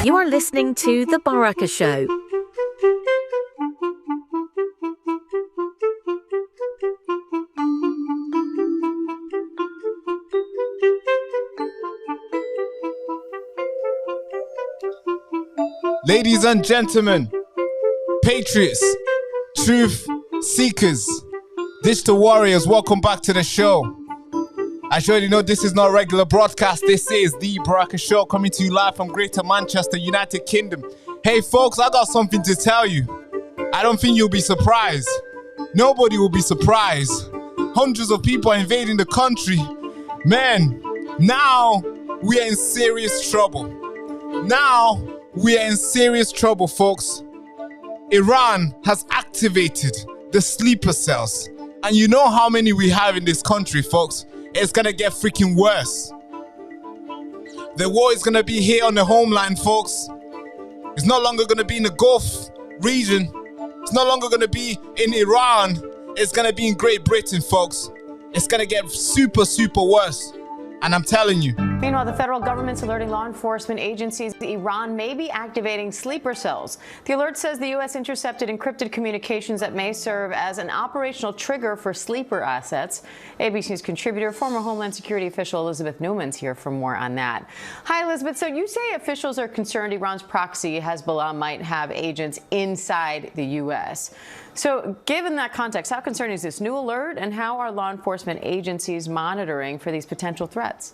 You are listening to The Baraka Show. Ladies and gentlemen, patriots, truth seekers, digital warriors, welcome back to the show. As you already know, this is not a regular broadcast. This is The Baraka Show, coming to you live from Greater Manchester, United Kingdom. Hey folks, I got something to tell you. I don't think you'll be surprised. Nobody will be surprised. Hundreds of people are invading the country. Man, now we are in serious trouble. Now we are in serious trouble, folks. Iran has activated the sleeper cells. And you know how many we have in this country, folks. It's gonna get freaking worse. The war is gonna be here on the homeland, folks. It's no longer gonna be in the Gulf region. It's no longer gonna be in Iran. It's gonna be in Great Britain, folks. It's gonna get super, super worse. And I'm telling you. Meanwhile, the federal government's alerting law enforcement agencies that Iran may be activating sleeper cells. The alert says the U.S. intercepted encrypted communications that may serve as an operational trigger for sleeper assets. ABC News contributor, former Homeland Security official Elizabeth Newman's here for more on that. Hi, Elizabeth. So you say officials are concerned Iran's proxy, Hezbollah, might have agents inside the U.S. So given that context, how concerning is this new alert, and how are law enforcement agencies monitoring for these potential threats?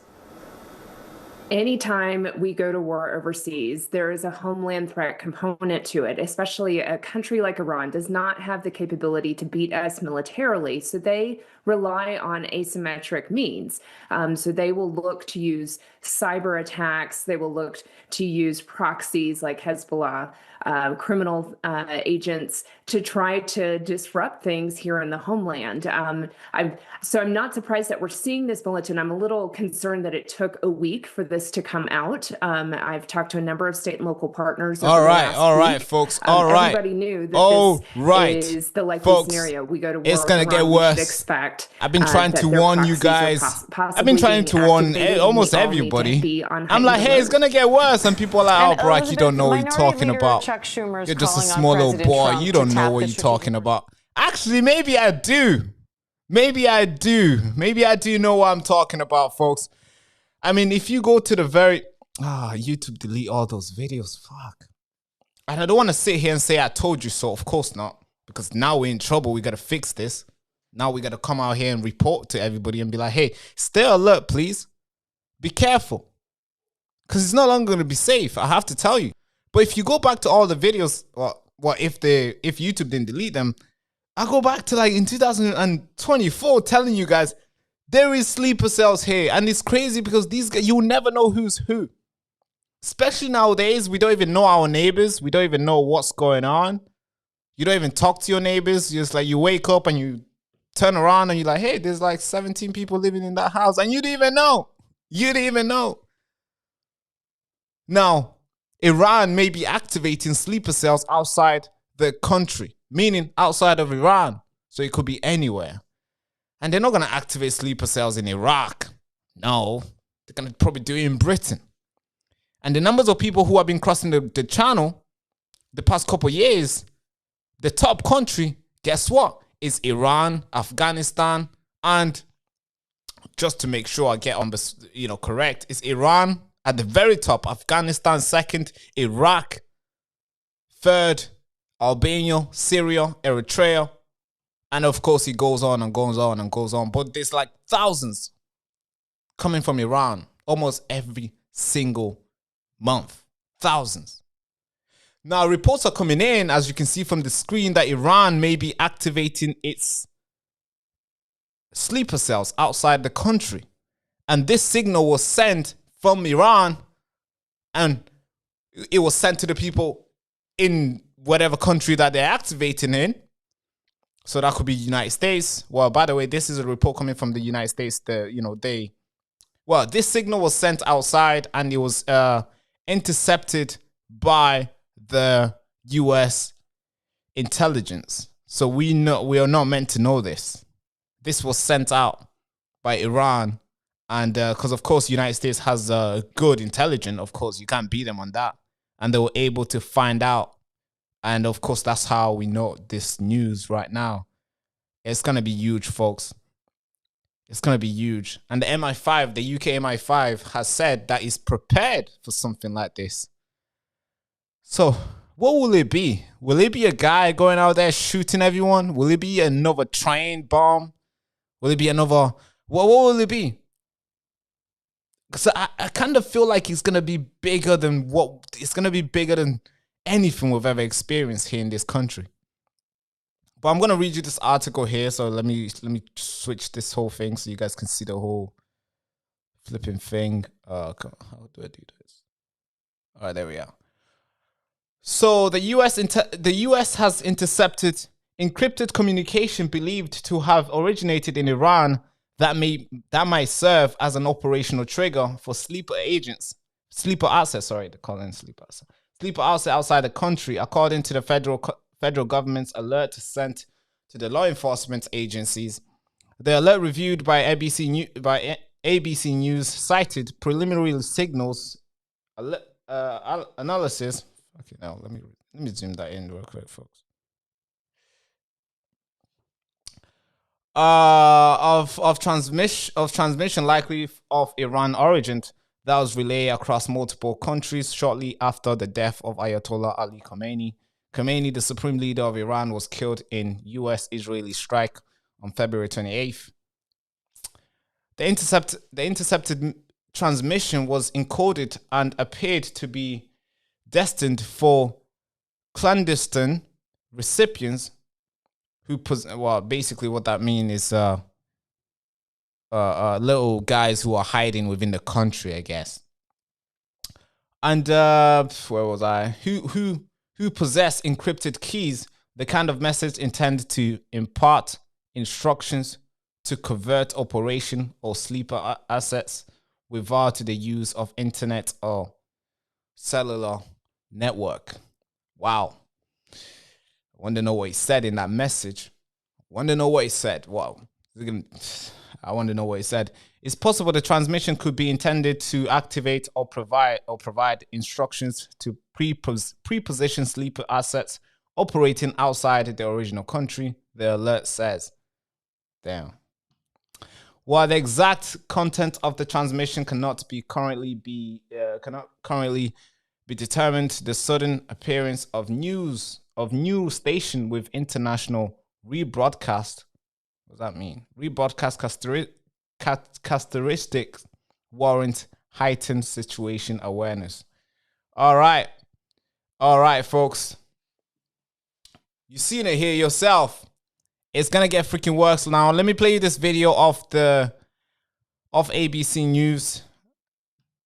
Anytime we go to war overseas, there is a homeland threat component to it, especially a country like Iran does not have the capability to beat us militarily. So they rely on asymmetric means. So they will look to use cyber attacks. They will look to use proxies like Hezbollah, criminal agents to try to disrupt things here in the homeland. So I'm not surprised that we're seeing this bulletin. I'm a little concerned that it took a week for this to come out. I've talked to a number of state and local partners. All right, folks. Everybody knew that this is the likely scenario. We go to war. It's going to get worse. Expect I've been trying to warn you guys. I've been trying to warn almost everybody. I'm like, hey, it's going to get worse. And people are like, oh, Barack, you don't know what you're talking about. You're just a small little boy. You don't know what you're talking about. Actually, maybe I do. Maybe I do know what I'm talking about, folks. I mean, if you go to the very... YouTube delete all those videos. Fuck. And I don't want to sit here and say I told you so. Of course not. Because now we're in trouble. We got to fix this. Now we got to come out here and report to everybody and be like, hey, stay alert, please. Be careful. Because it's no longer going to be safe. I have to tell you. But if you go back to all the videos, if YouTube didn't delete them, I go back to like in 2024 telling you guys, there is sleeper cells here. And it's crazy because these guys, you'll never know who's who. Especially nowadays, we don't even know our neighbors. We don't even know what's going on. You don't even talk to your neighbors. Just like you wake up and you turn around and you're like, hey, there's like 17 people living in that house. And you didn't even know. You didn't even know. Now, Iran may be activating sleeper cells outside the country, meaning outside of Iran. So it could be anywhere. And they're not going to activate sleeper cells in Iraq. No, they're going to probably do it in Britain. And the numbers of people who have been crossing the channel the past couple of years, the top country, guess what? Is Iran, Afghanistan, and just to make sure I get on this, correct, is Iran at the very top, Afghanistan second, Iraq third, Albania, Syria, Eritrea, and of course it goes on and goes on and goes on. But there's like thousands coming from Iran almost every single month. Thousands. Now, reports are coming in, as you can see from the screen, that Iran may be activating its sleeper cells outside the country. And this signal was sent from Iran, and it was sent to the people in whatever country that they're activating in. So that could be United States. Well, by the way, this is a report coming from the United States. This signal was sent outside, and it was intercepted by the U.S. intelligence. So we are not meant to know this. This was sent out by Iran, and because of course the United States has good intelligence. Of course, you can't beat them on that. and they were able to find out. And of course, that's how we know this news right now. It's going to be huge, folks. It's going to be huge. And the MI5, the UK MI5, has said that it's prepared for something like this. So what will it be? Will it be a guy going out there shooting everyone? Will it be another train bomb? Will it be another... What will it be? Because I kind of feel like it's going to be bigger than what... It's going to be bigger than anything we've ever experienced here in this country. But I'm going to read you this article here. So let me switch this whole thing so you guys can see the whole flipping thing. How do I do this? All right, there we are. So the US has intercepted encrypted communication believed to have originated in Iran that might serve as an operational trigger for sleeper assets. Sorry, they call them sleeper assets. Sleeper assets outside the country, according to the federal government's alert sent to the law enforcement agencies. The alert reviewed by ABC News cited preliminary signals analysis. Okay, now let me zoom that in real quick, folks. Of transmission likely of Iran origin that was relayed across multiple countries shortly after the death of Ayatollah Ali Khamenei. Khamenei, the supreme leader of Iran, was killed in US-Israeli strike on February 28th. The intercepted transmission was encoded and appeared to be destined for clandestine recipients who well, basically what that means is little guys who are hiding within the country, I guess. And where was I? Who possess encrypted keys, the kind of message intended to impart instructions to covert operation or sleeper assets without the use of internet or cellular network. Wow. I want to know what he said in that message. I want to know what he said. Wow. I want to know what he said. It's possible the transmission could be intended to activate or provide instructions to pre-position sleeper assets operating outside the original country, the alert says. Damn. While the exact content of the transmission cannot currently be determined, the sudden appearance of new station with international rebroadcast. What does that mean? Rebroadcast characteristics warrant heightened situation awareness. All right, folks. You've seen it here yourself. It's gonna get freaking worse now. Let me play you this video of ABC News.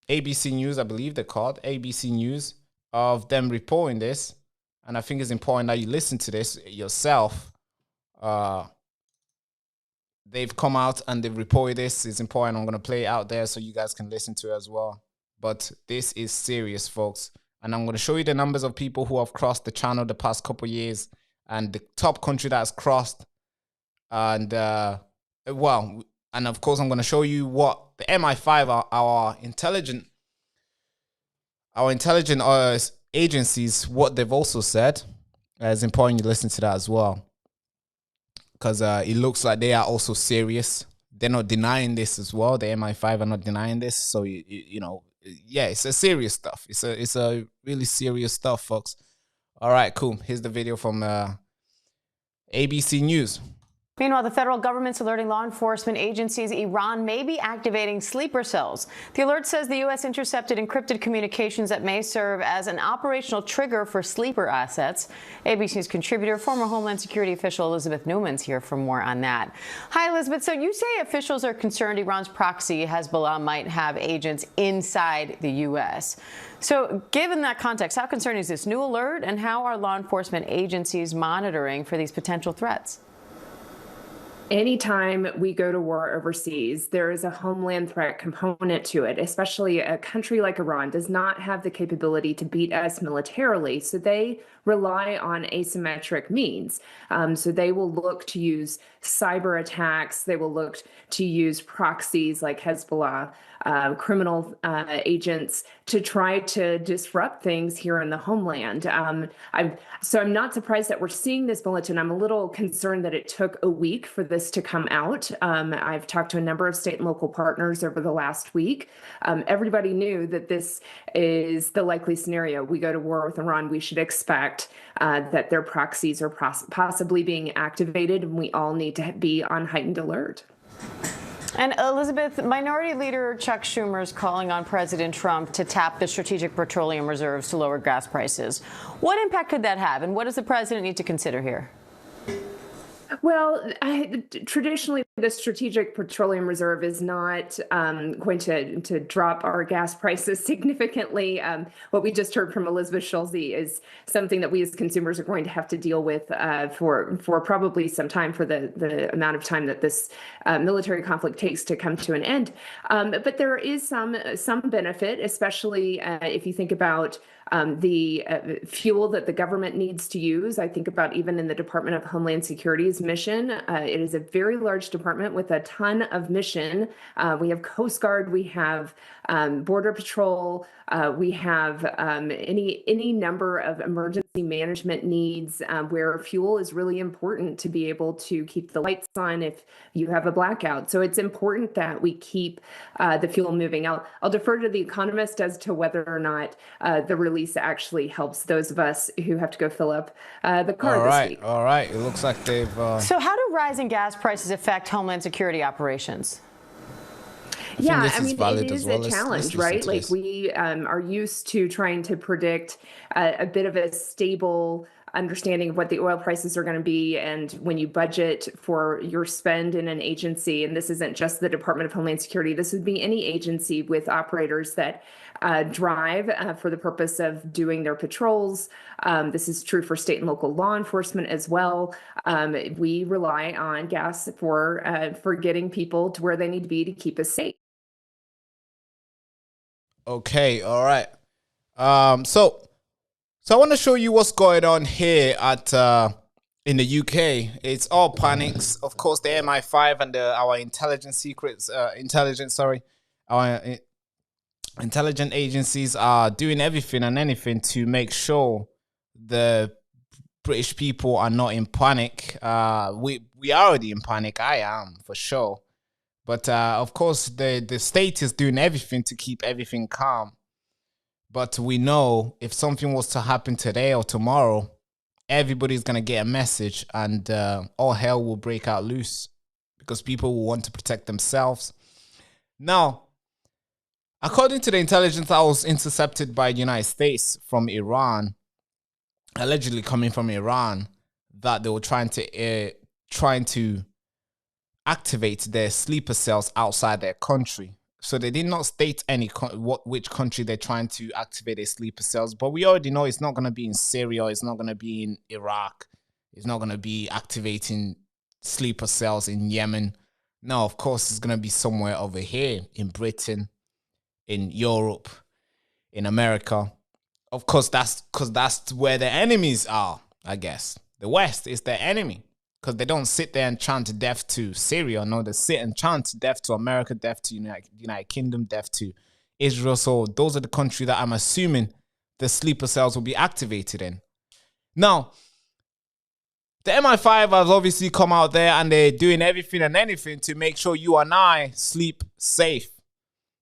ABC News, I believe they're called ABC News, of them reporting this, and I think it's important that you listen to this yourself. They've come out and they've reported this. It's important. I'm gonna play it out there so you guys can listen to it as well. But this is serious, folks, and I'm gonna show you the numbers of people who have crossed the channel the past couple years and the top country that has crossed. And well, and of course I'm going to show you what the MI5, our intelligent agencies, what they've also said. It's important you listen to that as well, because it looks like they are also serious. They're not denying this as well. The MI5 are not denying this. So you know, yeah, it's a serious stuff. It's a really serious stuff, folks. All right, cool. Here's the video from ABC News. Meanwhile, the federal government's alerting law enforcement agencies Iran may be activating sleeper cells. The alert says the U.S. intercepted encrypted communications that may serve as an operational trigger for sleeper assets. ABC News contributor, former Homeland Security official Elizabeth Newman's here for more on that. Hi, Elizabeth. So you say officials are concerned Iran's proxy, Hezbollah, might have agents inside the U.S. So given that context, how concerning is this new alert, and how are law enforcement agencies monitoring for these potential threats? Anytime we go to war overseas, there is a homeland threat component to it, especially a country like Iran does not have the capability to beat us militarily. So they rely on asymmetric means. So they will look to use cyber attacks. They will look to use proxies like Hezbollah. criminal agents to try to disrupt things here in the homeland. So I'm not surprised that we're seeing this bulletin. I'm a little concerned that it took a week for this to come out. I've talked to a number of state and local partners over the last week. Everybody knew that this is the likely scenario. We go to war with Iran, we should expect that their proxies are possibly being activated, and we all need to be on heightened alert. And Elizabeth, Minority Leader Chuck Schumer is calling on President Trump to tap the strategic petroleum reserves to lower gas prices. What impact could that have, and what does the president need to consider here? Well, traditionally, the Strategic Petroleum Reserve is not going to drop our gas prices significantly. What we just heard from Elizabeth Schulze is something that we as consumers are going to have to deal with for probably some time, for the amount of time that this military conflict takes to come to an end. But there is some benefit, especially if you think about the fuel that the government needs to use. I think about even in the Department of Homeland Security's mission. It is a very large department with a ton of mission. We have Coast Guard, we have Border Patrol, we have any number of emergency management needs where fuel is really important to be able to keep the lights on if you have a blackout. So it's important that we keep the fuel moving. I'll defer to the economist as to whether or not the release actually helps those of us who have to go fill up the car this week. All right. It looks like they've... So how do rising gas prices affect Homeland Security operations? Yeah, I mean, it is a challenge, right? Like we are used to trying to predict a bit of a stable understanding of what the oil prices are going to be. And when you budget for your spend in an agency, and this isn't just the Department of Homeland Security, this would be any agency with operators that drive for the purpose of doing their patrols. This is true for state and local law enforcement as well. We rely on gas for getting people to where they need to be to keep us safe. Okay, all right. So I want to show you what's going on here at in the UK. It's all panics. Of course, the MI5 and our intelligent agencies are doing everything and anything to make sure the British people are not in panic. We are already in panic. I am, for sure. But of course, the state is doing everything to keep everything calm. But we know if something was to happen today or tomorrow, everybody's going to get a message and all hell will break out loose because people will want to protect themselves. Now, according to the intelligence that was intercepted by the United States from Iran, allegedly coming from Iran, that they were trying to activate their sleeper cells outside their country. So they did not state which country they're trying to activate their sleeper cells, but we already know it's not going to be in Syria, it's not going to be in Iraq, it's not going to be activating sleeper cells in Yemen. No, of course, it's going to be somewhere over here in Britain, in Europe, in America. Of course, that's where the enemies are, I guess. The West is their enemy. Because they don't sit there and chant death to Syria. No, they sit and chant death to America, death to United Kingdom, death to Israel. So those are the countries that I'm assuming the sleeper cells will be activated in. Now, the MI5 has obviously come out there and they're doing everything and anything to make sure you and I sleep safe.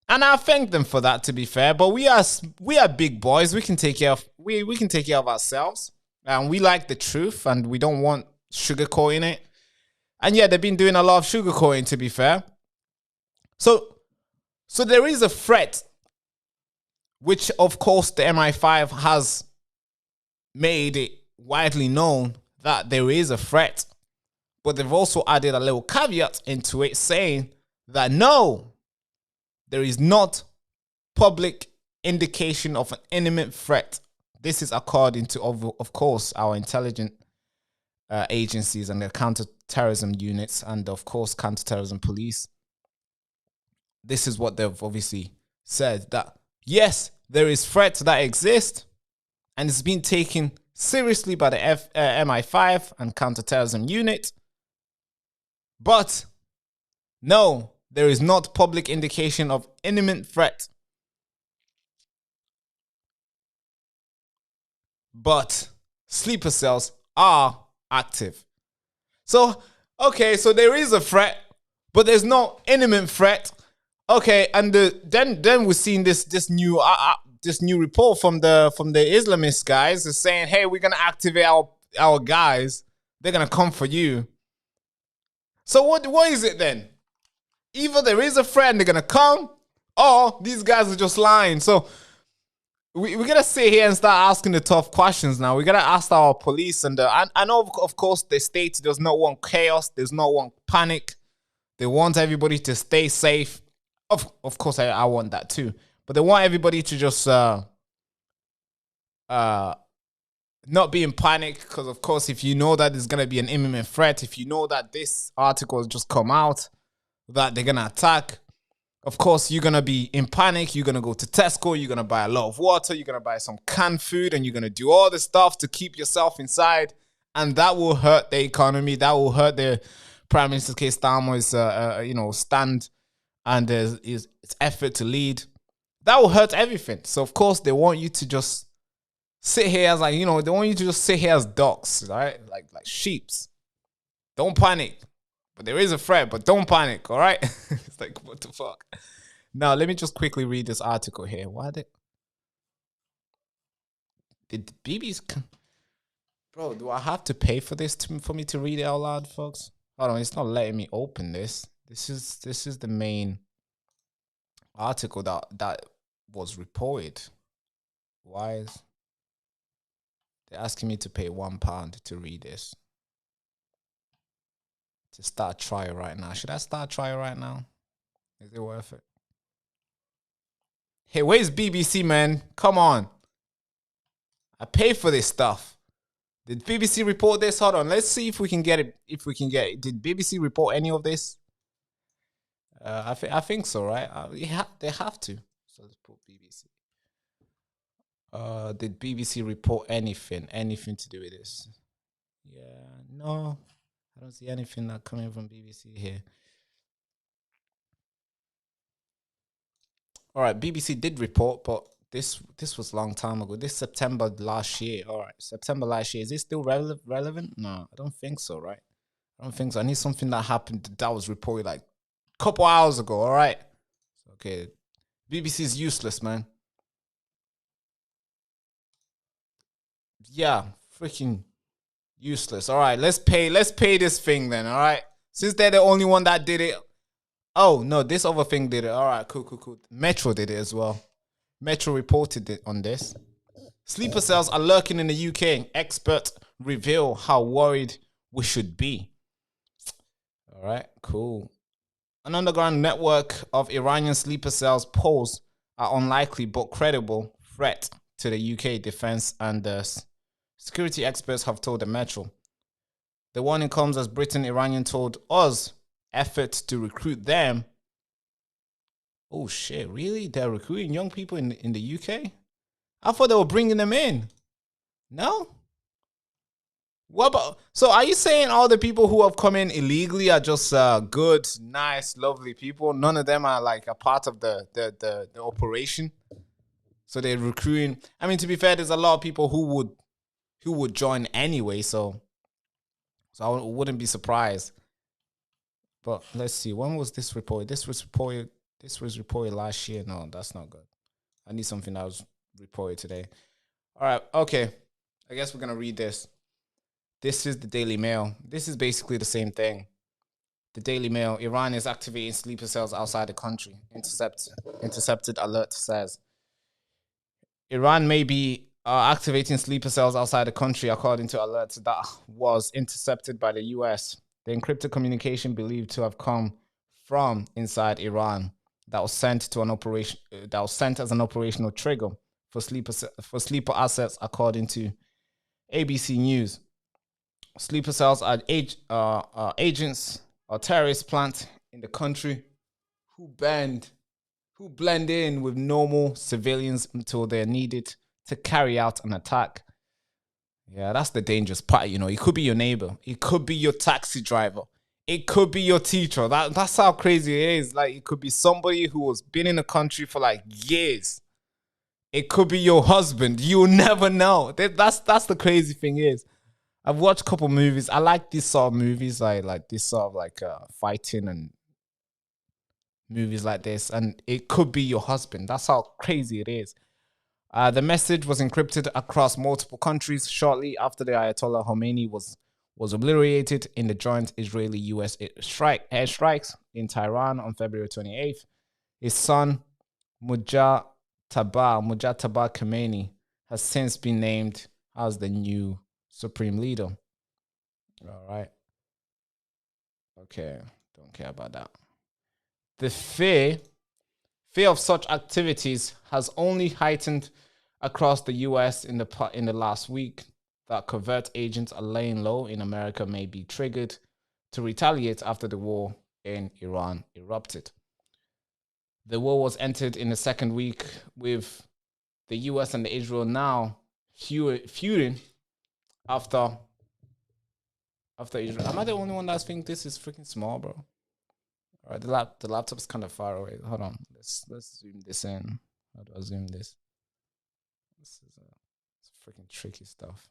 And I thank them for that, to be fair. But we are big boys. We can take care of ourselves. And we like the truth and we don't want sugarcoating it. And yeah, they've been doing a lot of sugarcoating, to be fair. So there is a threat, which of course the MI5 has made it widely known that there is a threat. But they've also added a little caveat into it saying that no, there is not public indication of an imminent threat. This is according to, of course, our intelligence agencies and their counter-terrorism units and, of course, counter-terrorism police. This is what they've obviously said, that, yes, there is threats that exist and it's been taken seriously by the MI5 and counter-terrorism unit. But, no, there is not public indication of imminent threat. But sleeper cells are active. So, okay, so there is a threat, but there's no imminent threat. Okay, and then we're seeing this new report from the Islamist guys is saying, hey, we're gonna activate our guys. They're gonna come for you. So what is it then? Either there is a threat and they're gonna come, or these guys are just lying. So we gotta sit here and start asking the tough questions now. We gotta ask our police and I know of course the state does not want chaos. There's not want panic. They want everybody to stay safe. Of course I want that too. But they want everybody to just not be in panic, because of course if you know that there's gonna be an imminent threat, if you know that this article has just come out that they're gonna attack, of course you're gonna be in panic. You're gonna go to Tesco, you're gonna buy a lot of water, you're gonna buy some canned food, and you're gonna do all this stuff to keep yourself inside, and that will hurt the economy. That will hurt the Prime Minister Keir Starmer's stand and his effort to lead. That will hurt everything. So of course they want you to just sit here as they want you to just sit here as ducks, right? Like sheeps. Don't panic. But there is a threat, but don't panic, all right? It's like, what the fuck? Now, let me just quickly read this article here. Why did BBC... Bro, do I have to pay for this for me to read it out loud, folks? Hold on, it's not letting me open this. This is the main article that was reported. Why is... They're asking me to pay £1 to read this. To start trial right now. Should I start trial right now? Is it worth it? Hey, where's BBC, man? Come on. I pay for this stuff. Did BBC report this? Hold on. Let's see if we can get it. Did BBC report any of this? I think so, right? They have to. So let's put BBC. Did BBC report anything to do with this? Yeah, no. I don't see anything that coming from BBC here. All right, BBC did report, but this was a long time ago. This September last year. All right, September last year. Is this still relevant? No, I don't think so, right? I don't think so. I need something that happened that was reported like a couple hours ago, all right? Okay, BBC is useless, man. Yeah, freaking useless. All right, let's pay this thing then, all right? Since they're the only one that did it. Oh, no, this other thing did it. All right, cool. Metro did it as well. Metro reported it on this. Sleeper cells are lurking in the UK. Experts reveal how worried we should be. All right, cool. An underground network of Iranian sleeper cells pose an unlikely but credible threat to the UK defense and security experts have told the Metro. The warning comes as Britain Iranian told us efforts to recruit them. Oh shit, really? They're recruiting young people in the UK? I thought they were bringing them in. No? What about... So are you saying all the people who have come in illegally are just good, nice, lovely people? None of them are like a part of the operation? So they're recruiting... I mean, to be fair, there's a lot of people who would join anyway, so I wouldn't be surprised. But let's see, when was this reported? This was reported last year. No, that's not good. I need something that was reported today. All right, okay. I guess we're gonna read this. This is the Daily Mail. This is basically the same thing. The Daily Mail: Iran is activating sleeper cells outside the country. Intercepted alert says Iran may be activating sleeper cells outside the country, according to alerts that was intercepted by the US. The encrypted communication believed to have come from inside Iran that was sent to an operation as an operational trigger for sleeper assets, according to ABC News. Sleeper cells are agents or terrorist plant in the country who blend in with normal civilians until they're needed to carry out an attack. Yeah, that's the dangerous part. You know, it could be your neighbor. It could be your taxi driver. it could be your teacher. That's how crazy it is. Like, it could be somebody who has been in the country for like years. It could be your husband. You'll never know. That's the crazy thing is. I've watched a couple movies. I like this sort of movies, like this sort of like fighting and movies like this. And it could be your husband. That's how crazy it is. The message was encrypted across multiple countries shortly after the Ayatollah Khomeini was obliterated in the joint Israeli-US air strikes in Tehran on February 28th. His son, Mujtaba Khomeini, has since been named as the new supreme leader. All right. Okay. Don't care about that. The fear of such activities has only heightened across the US in the last week. That covert agents are laying low in America may be triggered to retaliate after the war in Iran erupted. The war was entered in the second week with the US and Israel now feuding after Israel. Am I the only one that's thinking this is freaking small, bro? All right, the laptop's kind of far away. Hold on, let's zoom this in. How do I zoom this? This is it's freaking tricky stuff.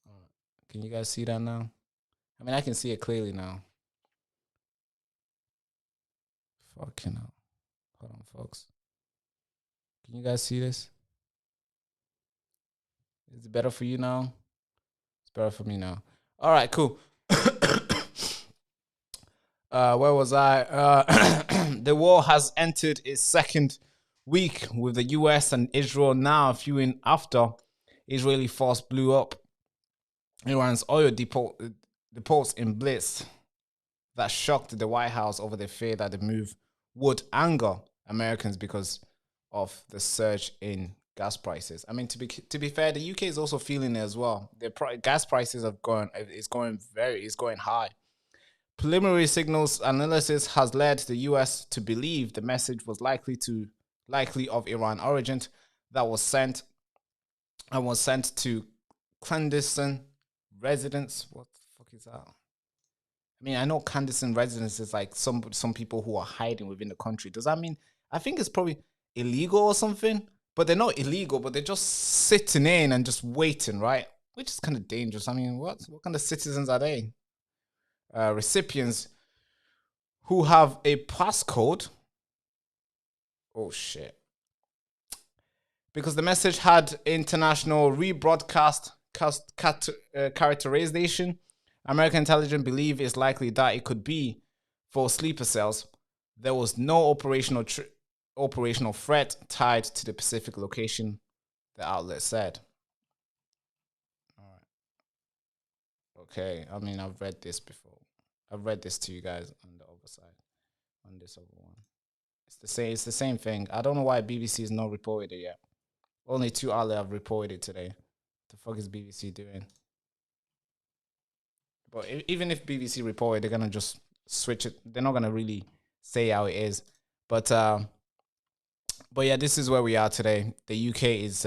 All right. Can you guys see that now? I mean, I can see it clearly now. Fucking hell. Hold on, folks. Can you guys see this? Is it better for you now? It's better for me now. All right, cool. Where was I? The war has entered its second week with the US and Israel now feuding after Israeli force blew up Iran's oil depots in Blitz that shocked the White House over the fear that the move would anger Americans because of the surge in gas prices. I mean, to be fair, the UK is also feeling it as well. The gas prices are going high. Preliminary signals analysis has led the US to believe the message was likely of Iran origin that was sent to clandestine residents. What the fuck is that? I mean, I know clandestine residents is like some people who are hiding within the country. Does that mean? I think it's probably illegal or something, but they're not illegal, but they're just sitting in and just waiting, right? Which is kind of dangerous. I mean, what kind of citizens are they? Recipients who have a passcode. Oh shit. Because the message had international rebroadcast characterization, American intelligence believe it's likely that it could be for sleeper cells. There was no operational threat tied to the specific location, the outlet said. All right. Okay, I mean, I've read this before. I've read this to you guys on the other side, on this other one. It's the same thing. I don't know why BBC is not reported it yet. Only 2 outlets have reported it today. What the fuck is BBC doing? But even if BBC report it, they're gonna just switch it. They're not gonna really say how it is. But yeah, this is where we are today. The UK is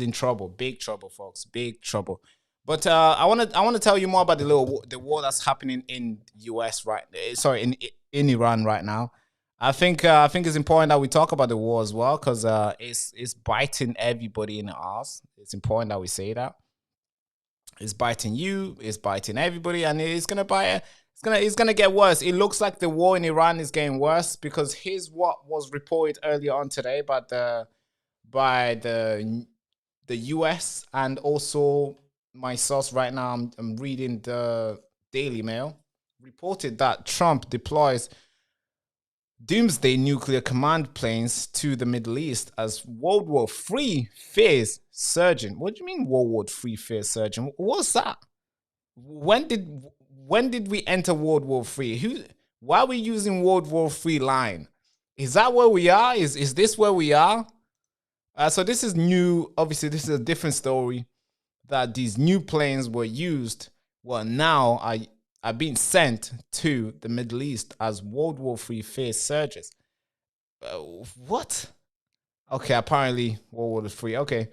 in trouble, big trouble, folks, big trouble. But I want to tell you more about the war that's happening in US in Iran right now. I think it's important that we talk about the war as well because it's biting everybody in the ass. It's important that we say that. It's biting you, it's biting everybody, and it's gonna bite. It's gonna get worse. It looks like the war in Iran is getting worse because here's what was reported earlier on today by the US, and also my source right now. I'm reading the Daily Mail reported that Trump deploys doomsday nuclear command planes to the Middle East as World War III fears surging. What do you mean World War III fears surging? What's that? When did we enter World War III? Why are we using World War III line? Is that where we are? Is this where we are? So this is new. Obviously, this is a different story. That these new planes were used. Well, now are being sent to the Middle East as World War III fears surges. What? Okay, apparently World War III. Okay,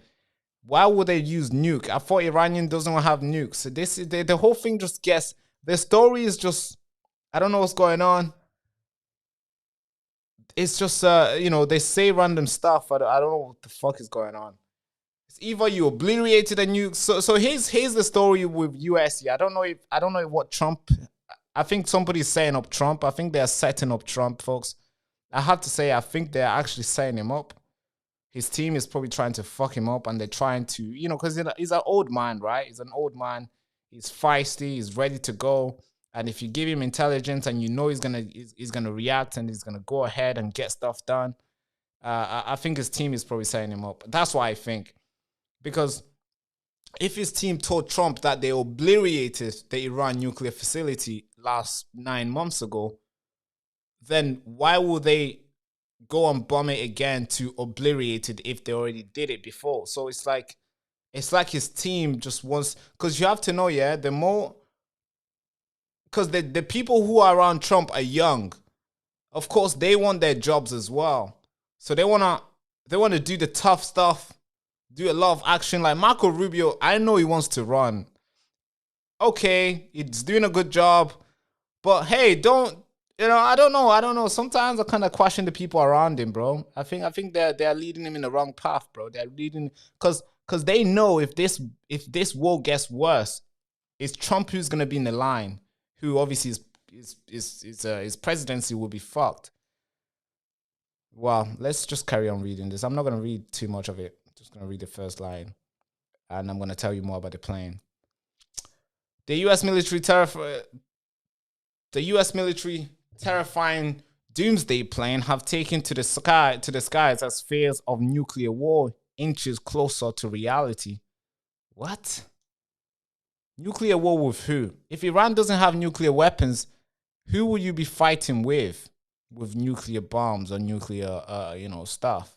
why would they use nuke? I thought Iranian doesn't have nukes. So the whole thing just gets The story is just, I don't know what's going on. It's just, you know, they say random stuff. I don't know what the fuck is going on. It's either you obliterated and you. So here's the story with US. I don't know what Trump. I think somebody's setting up Trump. I think they're setting up Trump, folks. I have to say, I think they're actually setting him up. His team is probably trying to fuck him up, and they're trying to, you know, because he's an old man, right? He's an old man. He's feisty. He's ready to go. And if you give him intelligence, and you know he's gonna react, and he's gonna go ahead and get stuff done, I think his team is probably setting him up. That's what I think, because if his team told Trump that they obliterated the Iran nuclear facility last 9 months ago, then why would they go and bomb it again to obliterate it if they already did it before? So it's like his team just wants, because you have to know, yeah, the more, because the people who are around Trump are young. Of course, they want their jobs as well. So they wanna do the tough stuff, do a lot of action. Like Marco Rubio, I know he wants to run. Okay, he's doing a good job. But hey, I don't know. Sometimes I kind of question the people around him, bro. I think they're leading him in the wrong path, bro. They're leading, because they know if this war gets worse, it's Trump who's gonna be in the line, who obviously his presidency will be fucked. Well, let's just carry on reading this. I'm not gonna read too much of it. I'm just gonna read the first line, and I'm gonna tell you more about the plane. The U.S. military terrifying doomsday plane have taken to the skies as fears of nuclear war inches closer to reality. What? Nuclear war with who? If Iran doesn't have nuclear weapons, who will you be fighting with nuclear bombs or nuclear, stuff?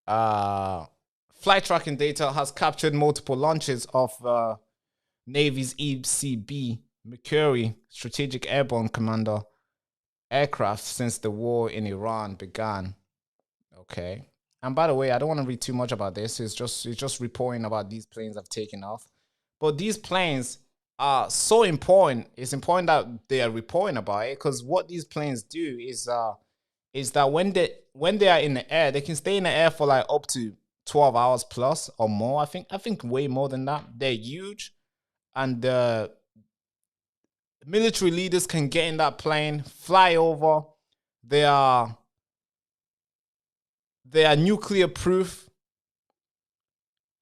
Flight tracking data has captured multiple launches of Navy's ECB Mercury Strategic Airborne Commander aircraft since the war in Iran began. Okay. And by the way, I don't want to read too much about this. It's just reporting about these planes have taken off. But these planes are so important. It's important that they are reporting about it, because what these planes do is that when they are in the air, they can stay in the air for like up to 12 hours plus or more. I think way more than that. They're huge, and military leaders can get in that plane, fly over. They are nuclear proof.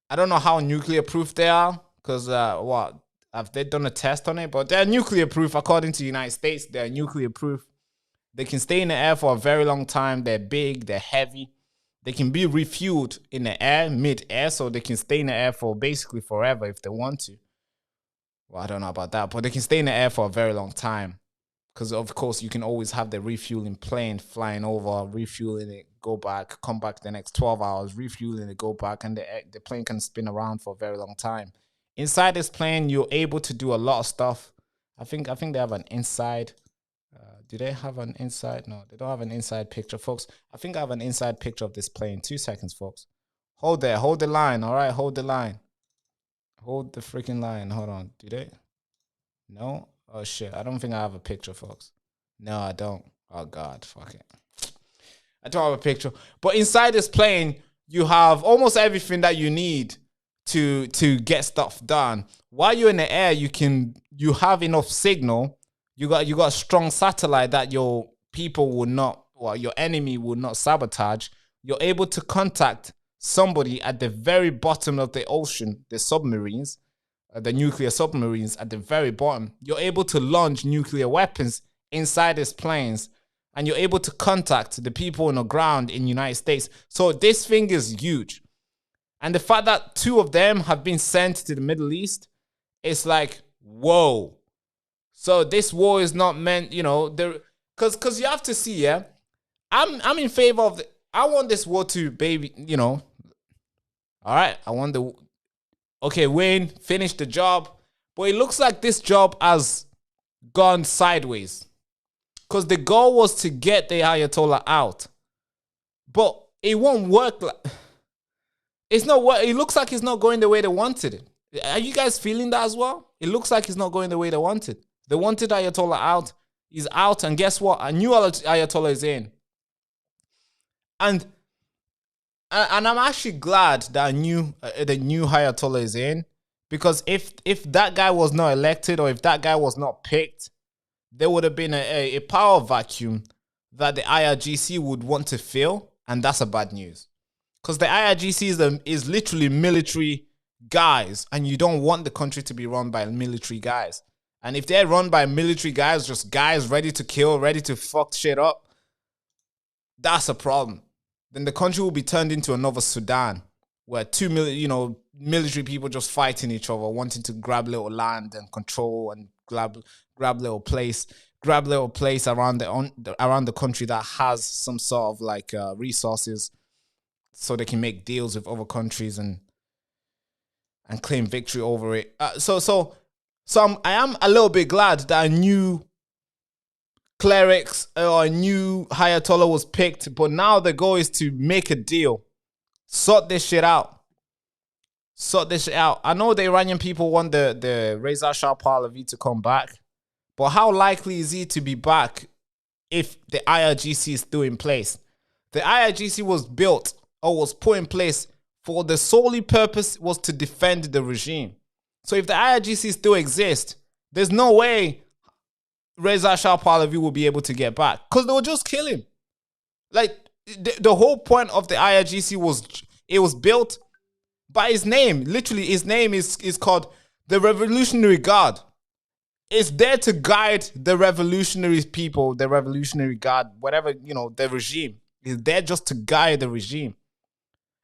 I don't know how nuclear proof they are, because have they done a test on it? But they're nuclear proof according to the United States. They're nuclear proof. They can stay in the air for a very long time. They're big. They're heavy. They can be refueled in the air, mid-air, so they can stay in the air for basically forever if they want to. Well, I don't know about that, but they can stay in the air for a very long time, because of course you can always have the refueling plane flying over, refueling it, go back, come back the next 12 hours, refueling it, go back, and the plane can spin around for a very long time. Inside this plane, you're able to do a lot of stuff. I think they have an inside. Do they have an inside? No, they don't have an inside picture, folks. I think I have an inside picture of this plane. 2 seconds, folks. Hold there. Hold the line. All right, hold the line. Hold the freaking line. Hold on. Do they? No? Oh, shit. I don't think I have a picture, folks. No, I don't. Oh, God. Fuck it. I don't have a picture. But inside this plane, you have almost everything that you need to get stuff done. While you're in the air, you have enough signal. You got a strong satellite that your enemy will not sabotage. You're able to contact somebody at the very bottom of the ocean, the submarines, the nuclear submarines at the very bottom. You're able to launch nuclear weapons inside these planes, and you're able to contact the people on the ground in the United States. So this thing is huge. And the fact that 2 of them have been sent to the Middle East, it's like, whoa. So this war is not meant, because you have to see, yeah, I'm in favor of I want this war to, all right, I want win, finish the job. But it looks like this job has gone sideways, because the goal was to get the Ayatollah out. But it won't work. It's not. It looks like it's not going the way they wanted it. Are you guys feeling that as well? It looks like it's not going the way they wanted. They wanted Ayatollah out. He's out, and guess what? A new Ayatollah is in. And I'm actually glad that the new Ayatollah is in, because if that guy was not elected, or if that guy was not picked, there would have been a power vacuum that the IRGC would want to fill, and that's a bad news. Because the IRGC is literally military guys, and you don't want the country to be run by military guys. And if they're run by military guys, just guys ready to kill, ready to fuck shit up, that's a problem. Then the country will be turned into another Sudan, where 2 million, military people just fighting each other, wanting to grab little land and control and grab little place around the country that has some sort of like resources, so they can make deals with other countries and claim victory over it. I am a little bit glad that a new clerics or a new Ayatollah was picked, but now the goal is to make a deal, sort this shit out. I know the Iranian people want the Reza Shah Pahlavi to come back, but how likely is he to be back if the IRGC is still in place? The IRGC was built or was put in place for the solely purpose was to defend the regime. So if the IRGC still exists, there's no way Reza Shah Pahlavi will be able to get back, because they will just kill him. Like, the whole point of the IRGC was built by his name. Literally, his name is called the Revolutionary Guard. It's there to guide the revolutionary people, the Revolutionary Guard, whatever, the regime. It's there just to guide the regime.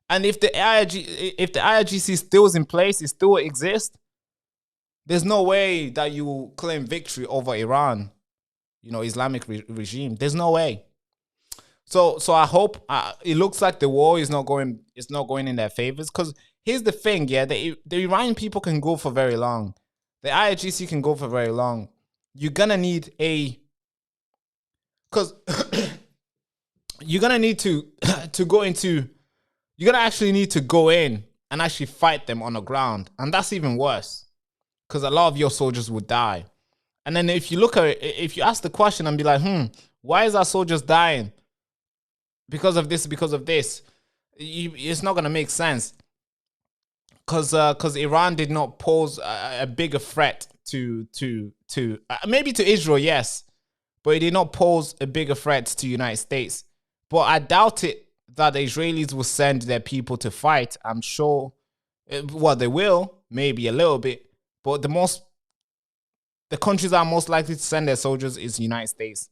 And if the IRGC still is in place, it still exists, there's no way that you will claim victory over Iran, Islamic regime. There's no way. So I hope it looks like the war is not going in their favors. Because here's the thing, yeah, the Iranian people can go for very long. The IRGC can go for very long. You're gonna need because you're gonna need to go into. You're gonna actually need to go in and actually fight them on the ground, and that's even worse, because a lot of your soldiers would die. And then if you look at it, if you ask the question and be like, why is our soldiers dying? Because of this, it's not gonna make sense. Because Iran did not pose a bigger threat to maybe to Israel, yes, but it did not pose a bigger threat to the United States. But I doubt it that the Israelis will send their people to fight. I'm sure, they will, maybe a little bit, but the countries that are most likely to send their soldiers is the United States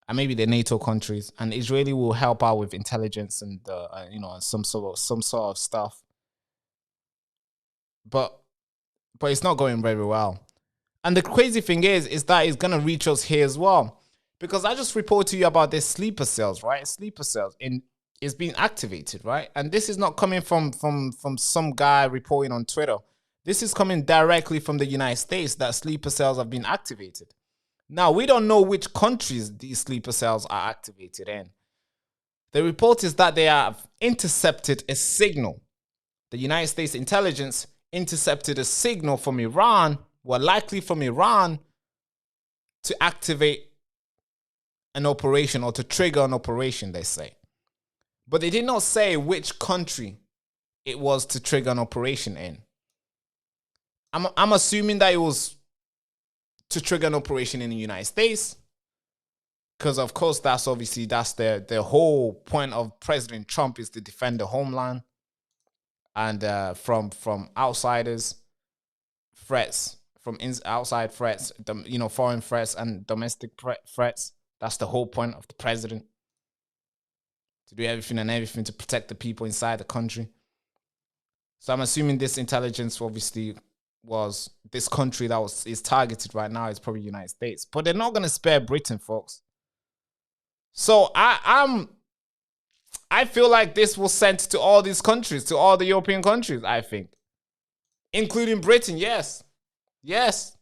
and maybe the NATO countries, and Israeli will help out with intelligence and some sort of stuff. But it's not going very well. And the crazy thing is that it's gonna reach us here as well, because I just reported to you about this sleeper cells, right? Sleeper cells is being activated, right? And this is not coming from some guy reporting on Twitter. This is coming directly from the United States, that sleeper cells have been activated. Now, we don't know which countries these sleeper cells are activated in. The report is that they have intercepted a signal. The United States intelligence intercepted a signal from Iran, likely from Iran, to activate an operation or to trigger an operation, they say. But they did not say which country it was to trigger an operation in. I'm assuming that it was to trigger an operation in the United States, because of course that's the whole point of President Trump, is to defend the homeland and from outsiders, threats, from outside threats, foreign threats and domestic threats. That's the whole point of the president, to do everything to protect the people inside the country. So I'm assuming this intelligence obviously was this country that is targeted right now is probably the United States. But they're not going to spare Britain, folks. So I feel like this was sent to all these countries, to all the European countries, I think. Including Britain, yes. Yes.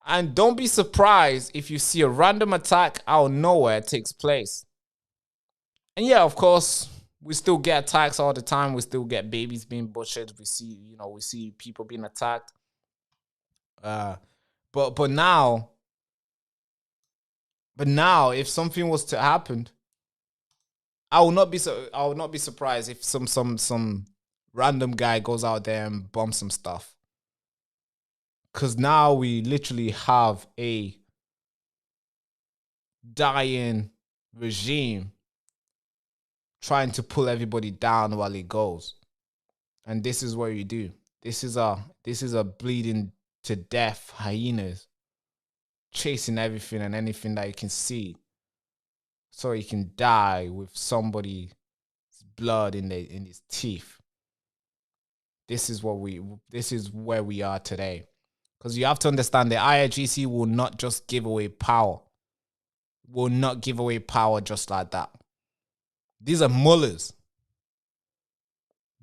And don't be surprised if you see a random attack out of nowhere takes place. And yeah, of course, We still get attacks all the time. We still get babies being butchered. We see people being attacked. But now, if something was to happen, I will not be surprised if some random guy goes out there and bombs some stuff. Because now we literally have a dying regime trying to pull everybody down while it goes. And this is what you do. This is a bleeding to death hyenas chasing everything and anything that you can see, so he can die with somebody's blood in his teeth. This is where we are today. Because you have to understand the IRGC will not just give away power. Will not give away power just like that. These are mullahs.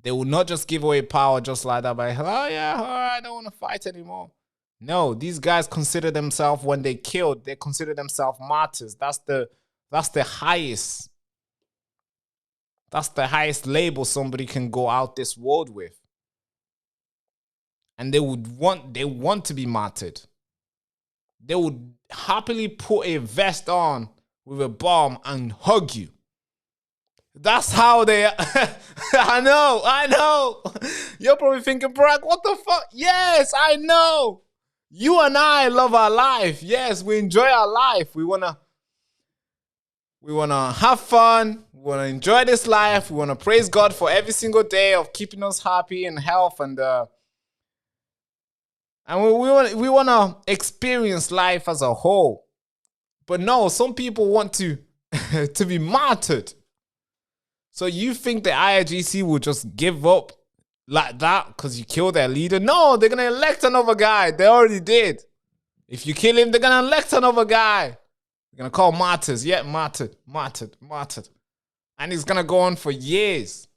They will not just give away power just like that by, oh yeah, all right, I don't want to fight anymore. No, these guys consider themselves, when they killed, they consider themselves martyrs. That's the highest. That's the highest label somebody can go out this world with. And they want to be martyred. They would happily put a vest on with a bomb and hug you. That's how they are. I know. You're probably thinking, Barack, what the fuck? Yes, I know. You and I love our life. Yes, we enjoy our life. We wanna have fun. We wanna enjoy this life. We wanna praise God for every single day of keeping us happy and health, and we wanna experience life as a whole. But no, some people want to to be martyred. So you think the IRGC will just give up like that because you killed their leader? No, they're going to elect another guy. They already did. If you kill him, they're going to elect another guy. They're going to call martyrs. Yeah, martyred. And it's going to go on for years.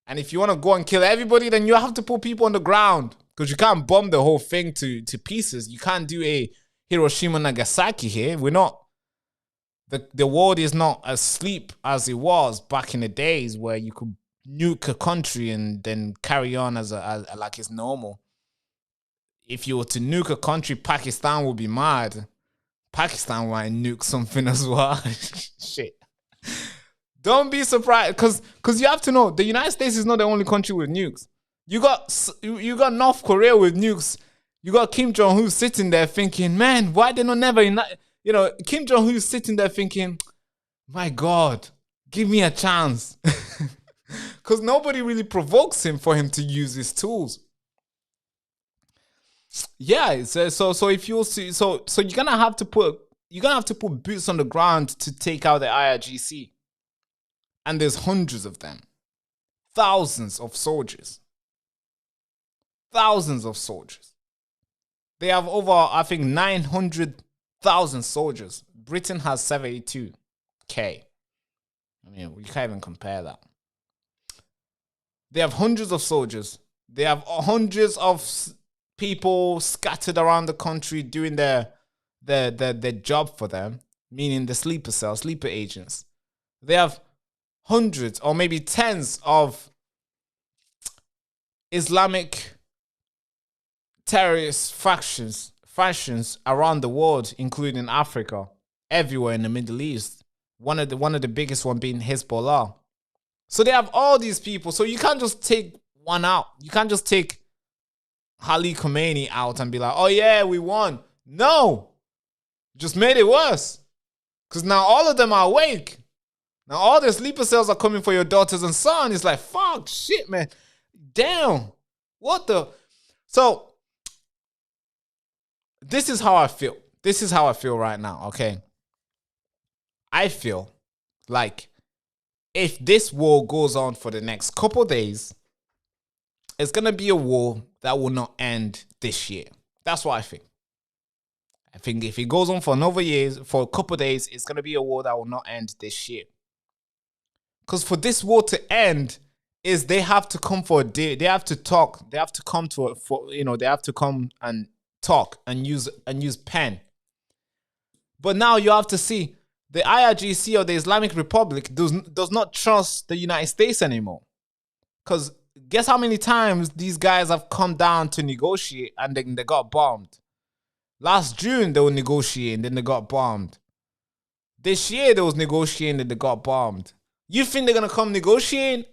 And if you want to go and kill everybody, then you have to put people on the ground, because you can't bomb the whole thing to pieces. You can't do a Hiroshima Nagasaki here. We're not. The world is not asleep as it was back in the days where you could nuke a country and then carry on as like it's normal. If you were to nuke a country, Pakistan would be mad. Pakistan might nuke something as well. Shit. Don't be surprised, because you have to know, the United States is not the only country with nukes. You got North Korea with nukes. You got Kim Jong-un sitting there thinking, man, why they not never Kim Jong-un is sitting there thinking, my God, give me a chance. Because nobody really provokes him for him to use his tools. Yeah, so if you'll see, so you're gonna have to put boots on the ground to take out the IRGC. And there's hundreds of them. Thousands of soldiers. They have over, I think, 900,000 soldiers. Britain has 72K. I mean, we can't even compare that. They have hundreds of soldiers. They have hundreds of people scattered around the country doing their job for them, meaning the sleeper agents. They have hundreds or maybe tens of Islamic terrorist factions around the world, including Africa, everywhere in the Middle East. One of the biggest one being Hezbollah. So they have all these people. So you can't just take one out. You can't just take Ali Khamenei out and be like, oh yeah, we won. No. Just made it worse. Because now all of them are awake. Now all the sleeper cells are coming for your daughters and son. It's like, fuck, shit, man. Damn. What the? So, this is how I feel. This is how I feel right now, okay? I feel like if this war goes on for the next couple days, it's going to be a war that will not end this year. That's what I think. I think if it goes on for for a couple days, it's going to be a war that will not end this year. Because for this war to end, they have to come for a day. They have to talk. They have to come they have to come and talk and use pen. But now you have to see, the IRGC or the Islamic Republic does not trust the United States anymore. Because guess how many times these guys have come down to negotiate and then they got bombed. Last June, they were negotiating, then they got bombed. This year, they was negotiating, and they got bombed. You think they're going to come negotiating?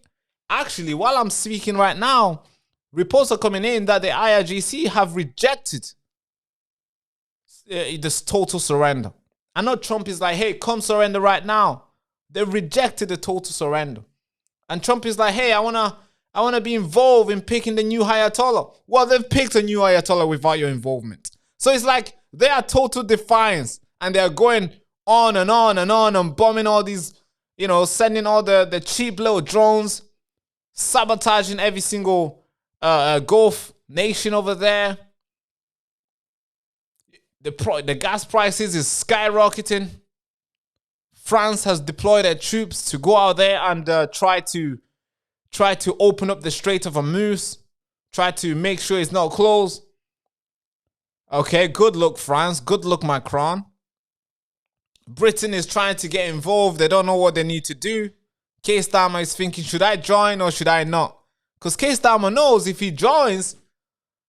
Actually, while I'm speaking right now, reports are coming in that the IRGC have rejected this total surrender. I know Trump is like, hey, come surrender right now. They rejected the total surrender. And Trump is like, hey, I wanna be involved in picking the new Ayatollah. Well, they've picked a new Ayatollah without your involvement. So it's like they are total defiance. And they're going on and on and on and bombing all these, sending all the cheap little drones, sabotaging every single Gulf nation over there. The gas prices is skyrocketing. France has deployed their troops to go out there and try to open up the Strait of Hormuz, try to make sure it's not closed. Okay, good luck, France. Good luck, Macron. Britain is trying to get involved. They don't know what they need to do. Keir Starmer is thinking, should I join or should I not? Because Keir Starmer knows if he joins,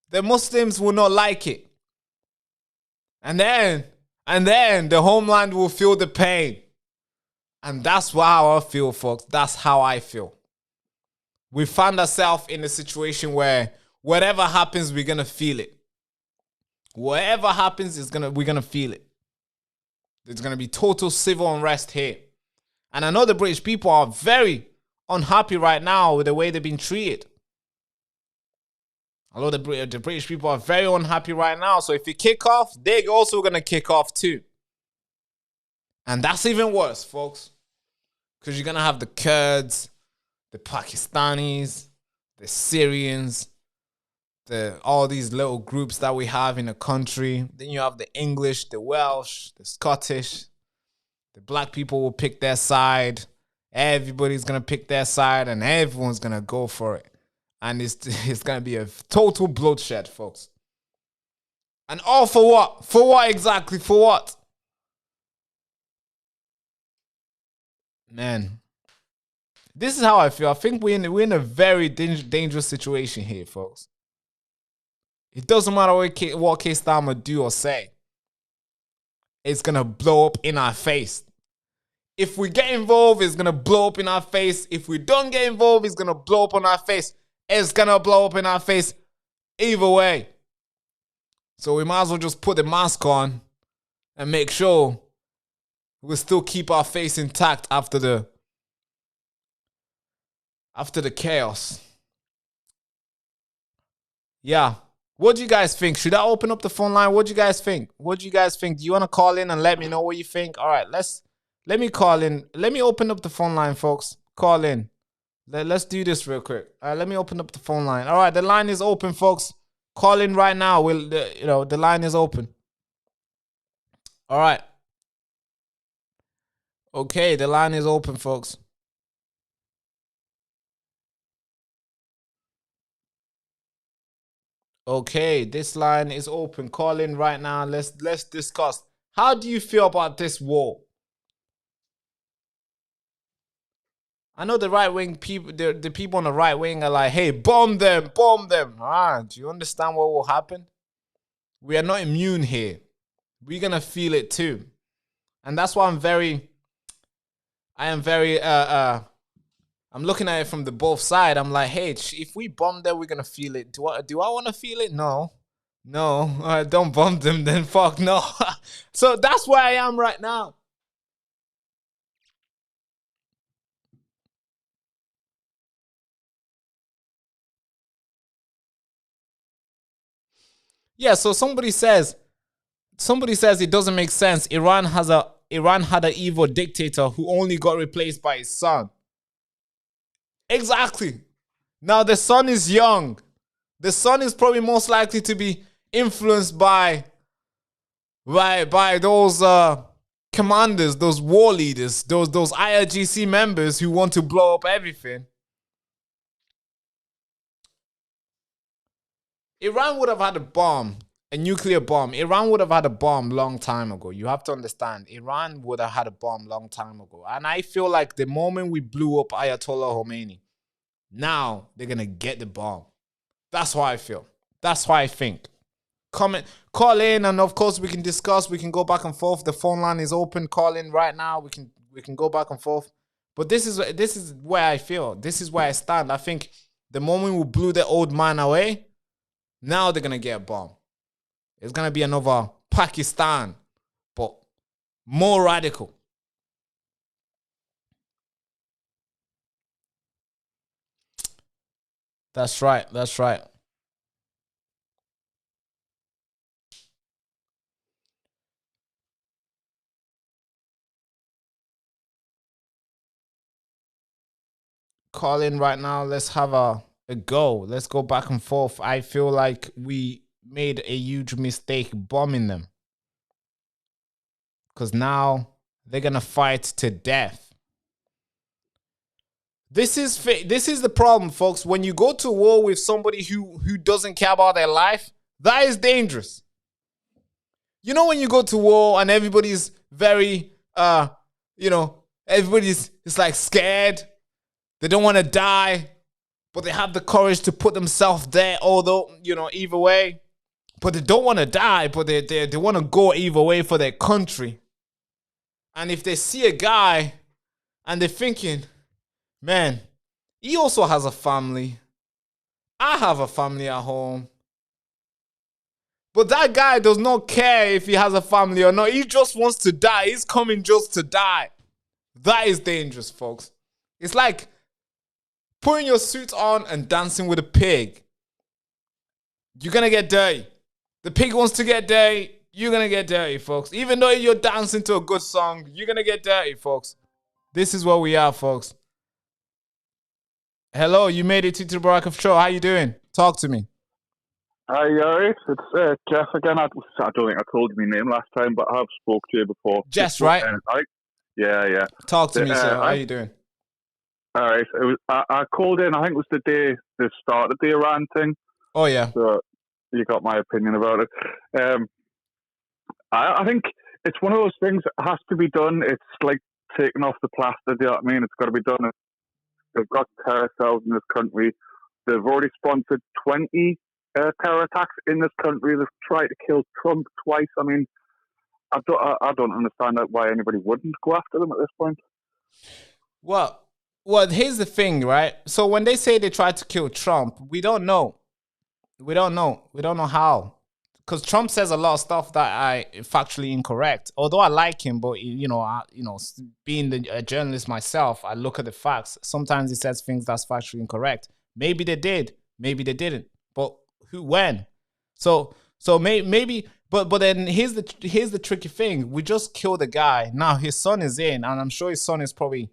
the Muslims will not like it. And then the homeland will feel the pain. And that's how I feel, folks. That's how I feel. We found ourselves in a situation where whatever happens, we're going to feel it. Whatever happens, we're going to feel it. There's going to be total civil unrest here. And I know the British people are very unhappy right now with the way they've been treated. I know the British people are very unhappy right now. So if you kick off, they're also going to kick off too. And that's even worse, folks. Because you're going to have the Kurds, the Pakistanis, the Syrians, all these little groups that we have in the country. Then you have the English, the Welsh, the Scottish. The black people will pick their side. Everybody's going to pick their side and everyone's going to go for it. And it's going to be a total bloodshed, folks. And all for what? For what exactly? For what? Man, this is how I feel. I think we're in a very dangerous situation here, folks. It doesn't matter what Keir Starmer do or say. It's going to blow up in our face. If we get involved, it's going to blow up in our face. If we don't get involved, it's going to blow up on our face. It's going to blow up in our face either way. So we might as well just put the mask on and make sure we still keep our face intact after the chaos. Yeah. What do you guys think? Should I open up the phone line? What do you guys think? Do you want to call in and let me know what you think? All right, let me call in. Let me open up the phone line, folks. Call in. Let's do this real quick. All right, let me open up the phone line. All right, the line is open, folks. Call in right now. The line is open. All right. Okay, the line is open, folks. Okay, this line is open. Call in right now. Let's discuss. How do you feel about this war? I know the right-wing people, the people on the right wing are like, hey, bomb them. Do you understand what will happen? We are not immune here. We're going to feel it too. And that's why I'm looking at it from the both side. I'm like, hey, if we bomb them, we're going to feel it. Do I want to feel it? No. Don't bomb them then. Fuck no. So that's where I am right now. Yeah, so somebody says it doesn't make sense. Iran had an evil dictator who only got replaced by his son. Exactly. Now the son is young. The son is probably most likely to be influenced by those commanders, those war leaders, those IRGC members who want to blow up everything. Iran would have had a bomb a nuclear bomb. Iran would have had a bomb long time ago. You have to understand. Iran would have had a bomb long time ago. And I feel like the moment we blew up Ayatollah Khomeini, now they're going to get the bomb. That's how I feel. That's how I think. Comment, call in, and of course we can discuss. We can go back and forth. The phone line is open. Call in right now. We can go back and forth. But this is where I feel. This is where I stand. I think the moment we blew the old man away, now they're going to get a bomb. It's going to be another Pakistan, but more radical. That's right. That's right. Call in right now. Let's have a go. Let's go back and forth. I feel like we made a huge mistake bombing them, because now they're gonna fight to death. This is the problem, folks. When you go to war with somebody who doesn't care about their life, that is dangerous. You know, when you go to war and everybody's very everybody's like scared. They don't want to die, but they have the courage to put themselves there, although, either way. But they don't want to die, but they want to go either way for their country. And if they see a guy and they're thinking, man, he also has a family. I have a family at home. But that guy does not care if he has a family or not. He just wants to die. He's coming just to die. That is dangerous, folks. It's like putting your suit on and dancing with a pig. You're going to get dirty. The pig wants to get dirty. You're going to get dirty, folks. Even though you're dancing to a good song, you're going to get dirty, folks. This is where we are, folks. Hello, you made it to the Baraka Show. How you doing? Talk to me. Hi, alright. It's Jeff again. I don't think I told you my name last time, but I have spoke to you before. Jess, right? Yeah. Talk to me, sir. How are you doing? All right. I called in. I think it was the day they started the Iran thing. Oh yeah. So you got my opinion about it. I think it's one of those things that has to be done. It's like taking off the plaster. Do you know what I mean? It's got to be done. They've got terror cells in this country. They've already sponsored 20 terror attacks in this country. They've tried to kill Trump twice. I mean, I don't understand why anybody wouldn't go after them at this point. Well, here's the thing, right? So when they say they tried to kill Trump, we don't know. We don't know how. Because Trump says a lot of stuff that are factually incorrect. Although I like him, but being a journalist myself, I look at the facts. Sometimes he says things that's factually incorrect. Maybe they did, maybe they didn't. But who, when? So maybe. But then here's the tricky thing. We just killed a guy. Now his son is in, and I'm sure his son is probably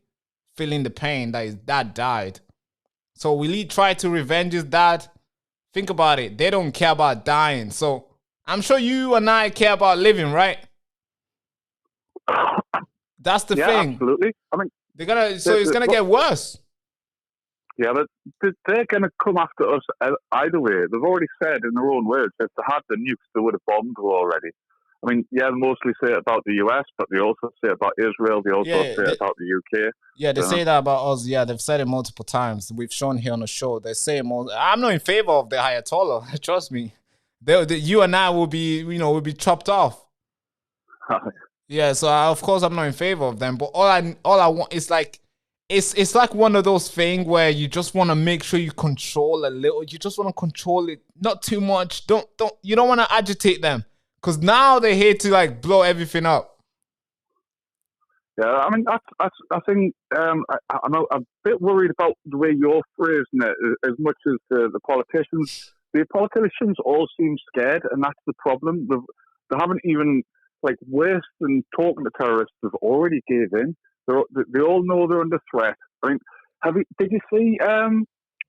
feeling the pain that his dad died. So will he try to revenge his dad? Think about it. They don't care about dying. So I'm sure you and I care about living, right? That's the thing. Absolutely. I mean, it's gonna get worse. Yeah, but they're going to come after us either way. They've already said in their own words, if they had the nukes, they would have bombed us already. I mean, yeah, they mostly say it about the US, but they also say it about Israel. They also say it about the UK. Yeah, they say that about us. Yeah, they've said it multiple times. We've shown here on the show. They say I'm not in favor of the Ayatollah. Trust me. You and I will be chopped off. Yeah, so of course I'm not in favor of them. But all I want is like, it's like one of those things where you just want to make sure you control a little. You just want to control it, not too much. You don't want to agitate them, because now they're here to like blow everything up. Yeah, I mean, I think I'm a bit worried about the way you're phrasing it, as much as the politicians. The politicians all seem scared, and that's the problem. They haven't even, like, worse than talking to terrorists, they've already gave in. They all know they're under threat. I mean, did you see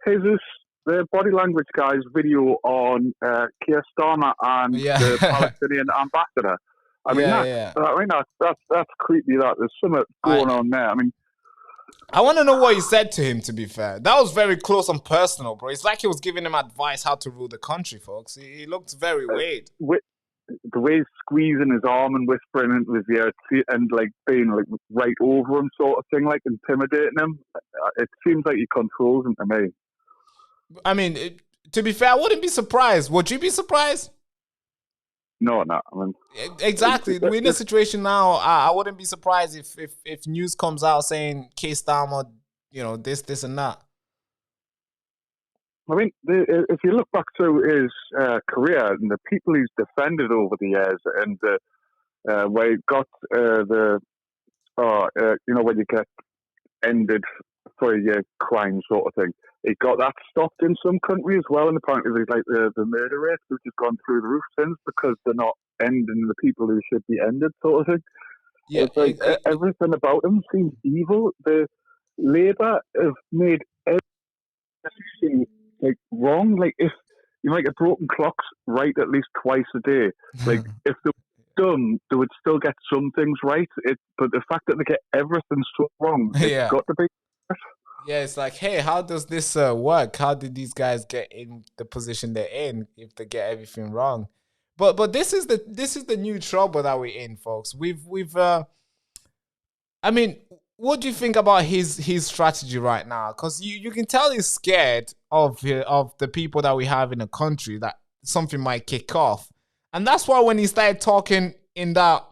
Jesus, the body language guy's video on Keir Starmer and the Palestinian ambassador? I mean, that's creepy. That there's something going on there. I mean, I want to know what he said to him, to be fair. That was very close and personal, bro. It's like he was giving him advice how to rule the country, folks. He looked very weird. The way he's squeezing his arm and whispering into his ear and like being like right over him sort of thing, like intimidating him. It seems like he controls him to me. I mean, to be fair, I wouldn't be surprised. Would you be surprised? No. I mean, exactly. We're in a situation now. I wouldn't be surprised if news comes out saying K-Star, this and that. I mean, if you look back through his career and the people he's defended over the years, and where he got when you get ended for your crime sort of thing, he got that stopped in some countries as well, and apparently like the murder rate has just gone through the roof since because they're not ending the people who should be ended sort of thing. Yeah, it's like everything about him seems evil. The Labour have made everything like wrong. Like if a broken clock's right at least twice a day. Like if they were dumb, they would still get some things right. But the fact that they get everything so wrong, it's got to be. Yeah, it's like, hey, how does this work? How did these guys get in the position they're in if they get everything wrong? But this is the new trouble that we're in, folks. I mean, what do you think about his strategy right now? Because you can tell he's scared of the people that we have in the country, that something might kick off. And that's why when he started talking in that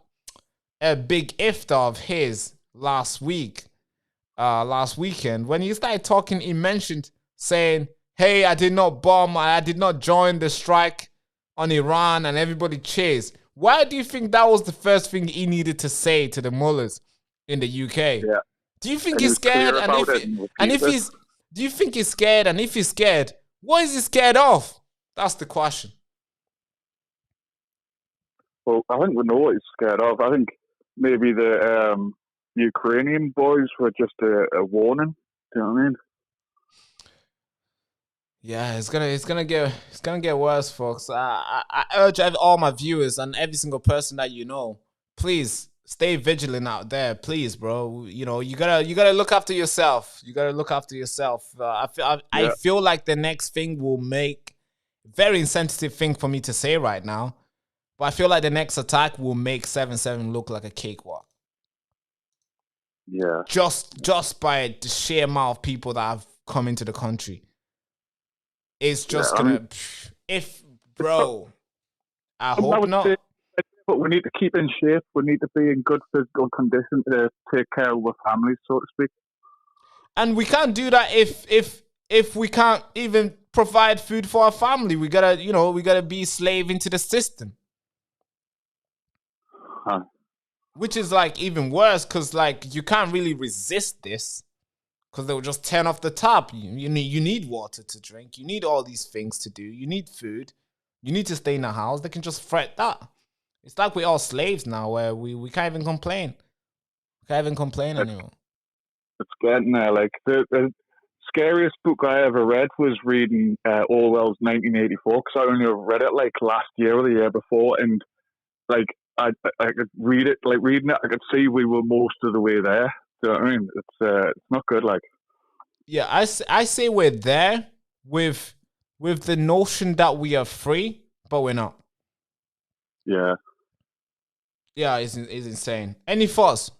big iftar of his last weekend, when he started talking, he mentioned saying, hey, I did not bomb, I did not join the strike on Iran, and everybody cheers. Why do you think that was the first thing he needed to say to the mullahs in the UK? Yeah. Do you think he's scared? Do you think he's scared? And if he's scared, what is he scared of? That's the question. Well, I think we know what he's scared of. I think maybe the Ukrainian boys were just a warning. Do you know what I mean? Yeah, it's gonna get worse, folks. I urge all my viewers and every single person that you know, please stay vigilant out there, please, bro. You gotta look after yourself. You gotta look after yourself. I feel like the next thing will make very insensitive thing for me to say right now, but I feel like the next attack will make 7/7 look like a cakewalk. Yeah, just by the sheer amount of people that have come into the country. It's just gonna, I hope not. But we need to keep in shape. We need to be in good physical condition to take care of our families, so to speak. And we can't do that if we can't even provide food for our family. We gotta be slave into the system. Which is like even worse, because like you can't really resist this. Because they'll just turn off the tap. You need water to drink. You need all these things to do. You need food. You need to stay in the house. They can just threat that. It's like we're all slaves now, where we can't even complain. We can't even complain anymore. It's getting there. Like the scariest book I ever read was reading Orwell's 1984, because I only read it like last year or the year before, and like I could read it, like reading it, I could see we were most of the way there. Do you know what I mean? It's not good. Like, yeah, I say we're there with the notion that we are free, but we're not. Yeah. Yeah, it's insane. Any thoughts,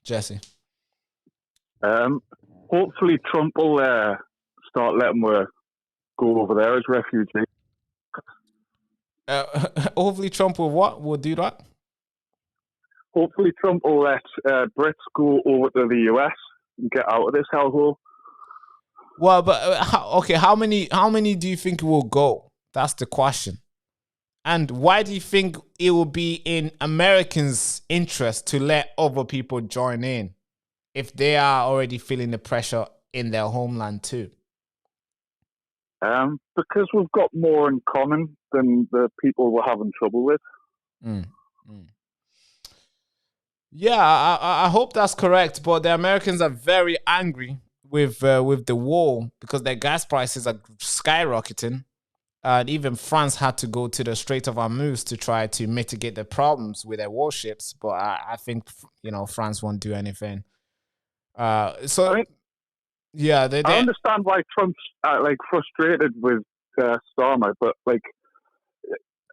Jesse? Hopefully Trump will start letting us go over there as refugees. Hopefully Trump will do that? Hopefully Trump will let Brits go over to the US and get out of this hellhole. Well, but how many do you think will go? That's the question. And why do you think it will be in Americans' interest to let other people join in if they are already feeling the pressure in their homeland too? Because we've got more in common than the people we're having trouble with. Yeah, I hope that's correct. But the Americans are very angry with the war because their gas prices are skyrocketing. And even France had to go to the Strait of Hormuz to try to mitigate the problems with their warships. But I think, France won't do anything. So I mean, yeah, I understand why Trump's like frustrated with Starmer, but like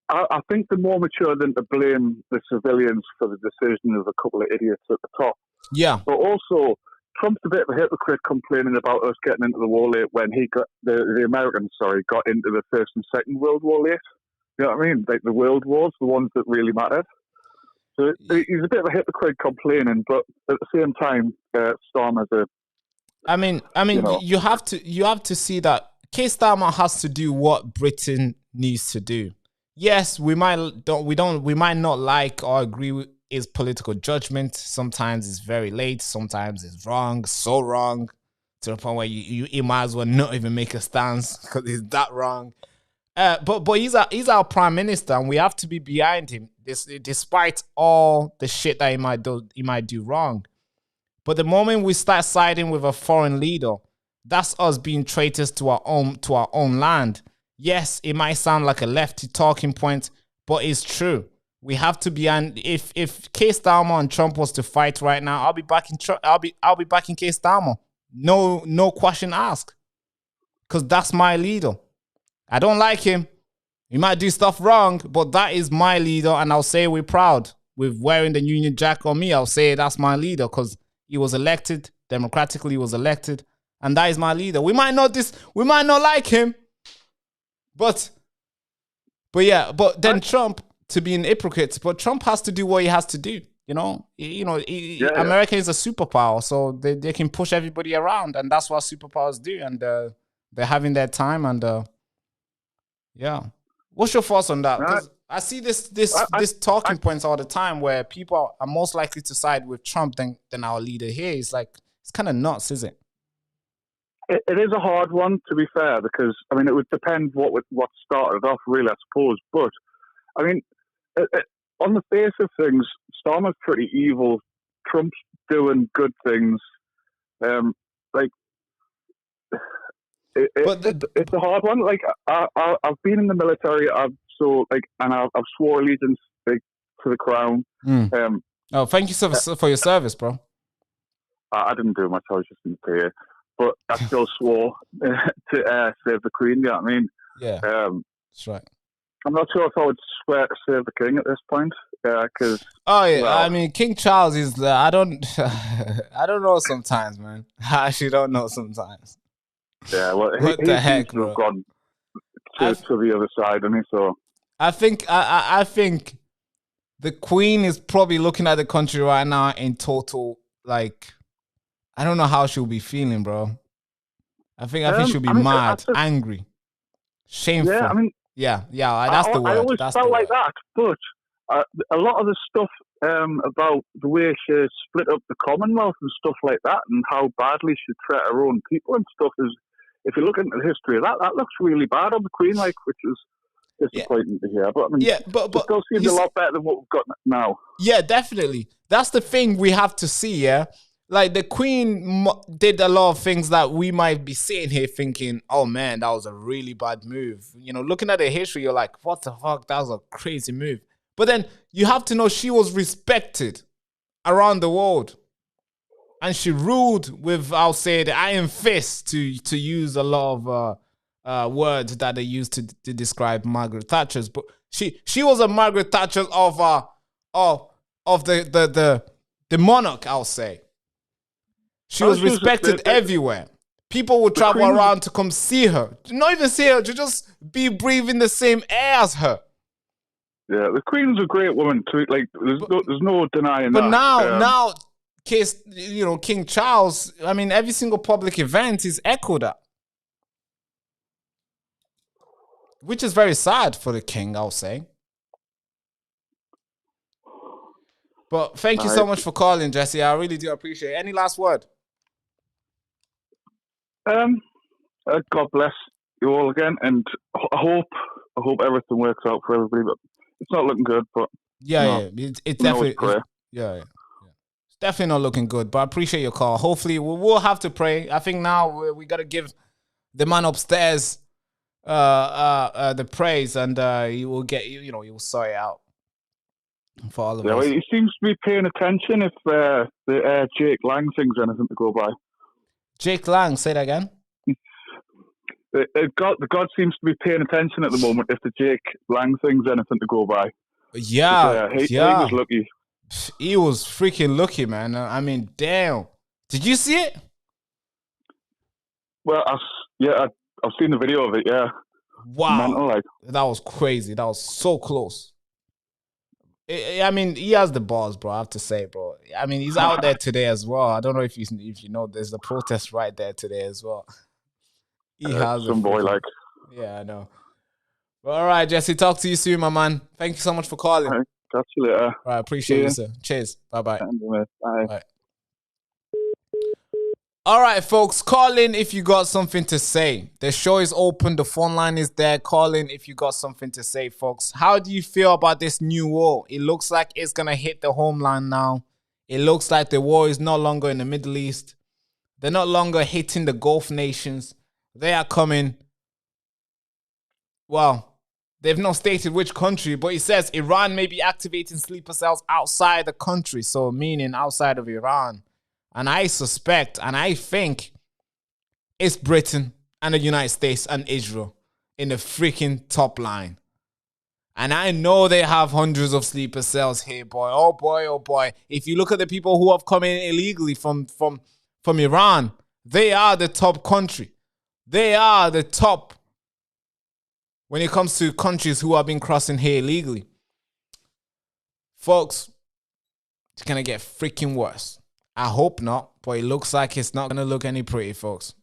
I think they're more mature than to blame the civilians for the decision of a couple of idiots at the top. Yeah. But also, Trump's a bit of a hypocrite complaining about us getting into the war late when he got the Americans, got into the First and Second World War late. You know what I mean? Like the world wars, the ones that really mattered. So he's a bit of a hypocrite complaining, but at the same time, Starmer's a. I mean, you have to see that Keir Starmer has to do what Britain needs to do. Yes, we might not like or agree with his political judgment. Sometimes it's very late. Sometimes it's wrong, so wrong to the point where you might as well not even make a stance because it's that wrong. But he's our prime minister, and we have to be behind him, despite all the shit that he might do wrong. But the moment we start siding with a foreign leader, that's us being traitors to our own land. Yes, it might sound like a lefty talking point, but it's true. We have to be on. If Keir Starmer and Trump was to fight right now, I'll be backing I'll be backing Keir Starmer. No question asked, because that's my leader. I don't like him. He might do stuff wrong, but that is my leader, and I'll say we're proud with wearing the Union Jack on me. I'll say that's my leader because he was elected democratically. He was elected, and that is my leader. We might not like him. But then Trump, to be an hypocrite, but Trump has to do what he has to do. America is a superpower, so they can push everybody around, and that's what superpowers do. And they're having their time, and what's your thoughts on that? Because I see this talking points all the time where people are most likely to side with Trump than our leader here. It's like it's kind of nuts, is it? It is a hard one, to be fair, because I mean it would depend what started off, really, I suppose. But I mean, on the face of things, Starmer's pretty evil. Trump's doing good things. It's a hard one. Like I've been in the military. I've swore allegiance to the crown. Thank you for your service, bro. I didn't do much. I was just in the PA. But I still swore to save the Queen. You know what I mean? Yeah, that's right. I'm not sure if I would swear to save the King at this point, because. I mean, King Charles is. I don't know sometimes, man. I actually don't know sometimes. Yeah, well, what the heck, bro? Gone to the other side, and so. I think the Queen is probably looking at the country right now in total, like. I don't know how she'll be feeling, bro. I think she'll be mad, angry, shameful. Yeah, I mean, that's the word. I always felt like that, but a lot of the stuff about the way she split up the Commonwealth and stuff like that, and how badly she treated her own people and stuff, is, if you look into the history of that looks really bad on the Queen, like, which is disappointing to hear. But I mean, but it still seems a lot better than what we've got now. Yeah, definitely. That's the thing we have to see. Yeah. Like, the Queen did a lot of things that we might be sitting here thinking, oh, man, that was a really bad move. Looking at the history, you're like, what the fuck? That was a crazy move. But then you have to know she was respected around the world. And she ruled with, I'll say, the iron fist, to use a lot of words that they used to describe Margaret Thatcher's. But she was a Margaret Thatcher of the monarch, I'll say. She was respected everywhere. People would travel around to come see her. Not even see her, to just be breathing the same air as her. Yeah, the Queen's a great woman too. Like, there's no denying that. But now, King Charles, I mean, every single public event is echoed at. Which is very sad for the King, I'll say. But thank you so much for calling, Jesse. I really do appreciate it. Any last word? God bless you all again, and I hope everything works out for everybody. But it's not looking good. But it's definitely it's definitely not looking good. But I appreciate your call. Hopefully, we'll have to pray. I think now we got to give the man upstairs the praise, and he will get he will sort it out. for all of us. Well, he seems to be paying attention if the Jake Lang thing's anything to go by. Jake Lang, say that again. The God seems to be paying attention at the moment if the Jake Lang thing's anything to go by. Yeah, he was lucky. He was freaking lucky, man. I mean, damn. Did you see it? Well, I've seen the video of it. Yeah. Wow. Mental, like. That was crazy. That was so close. I mean, he has the balls, bro. I have to say, bro. I mean, he's out there today as well. I don't know if you know, there's a protest right there today as well. He has some boy like. Yeah, I know. Well, all right, Jesse. Talk to you soon, my man. Thank you so much for calling. All right, catch you later. All right, appreciate you, sir. Cheers. Bye-bye. Bye. Bye. All right, folks, call in if you got something to say. The show is open. The phone line is there. Call in if you got something to say, folks. How do you feel about this new war? It looks like it's going to hit the homeland now. It looks like the war is no longer in the Middle East. They're no longer hitting the Gulf nations. They are coming. Well, they've not stated which country, but it says Iran may be activating sleeper cells outside the country. So meaning outside of Iran. And I suspect, and I think, it's Britain and the United States and Israel in the freaking top line. And I know they have hundreds of sleeper cells here, boy. Oh, boy, oh, boy. If you look at the people who have come in illegally from Iran, they are the top country. They are the top when it comes to countries who have been crossing here illegally. Folks, it's going to get freaking worse. I hope not, but it looks like it's not going to look any pretty, folks.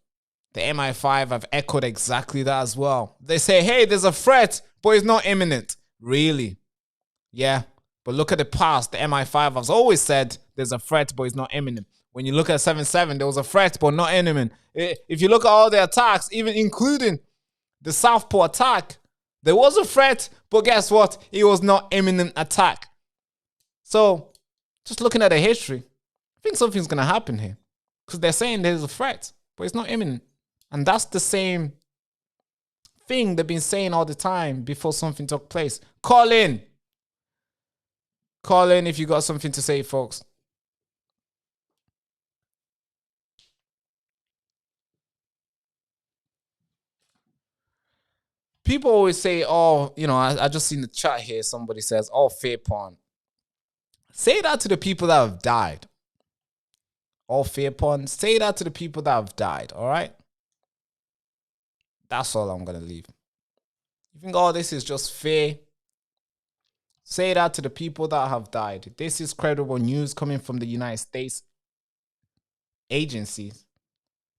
The MI5 have echoed exactly that as well. They say, hey, there's a threat, but it's not imminent. Really? Yeah. But look at the past. The MI5 has always said there's a threat, but it's not imminent. When you look at 7/7, there was a threat, but not imminent. If you look at all the attacks, even including the Southport attack, there was a threat, but guess what? It was not imminent attack. So, just looking at the history, I think something's going to happen here. Because they're saying there's a threat, but it's not imminent. And that's the same thing they've been saying all the time before something took place. Call in. Call in if you got something to say, folks. People always say, oh, you know, I just seen the chat here. Somebody says, oh, fair porn. Say that to the people that have died. All fair porn. Say that to the people that have died, all right? That's all I'm going to leave. You think all this is just fair? Say that to the people that have died. This is credible news coming from the United States agencies,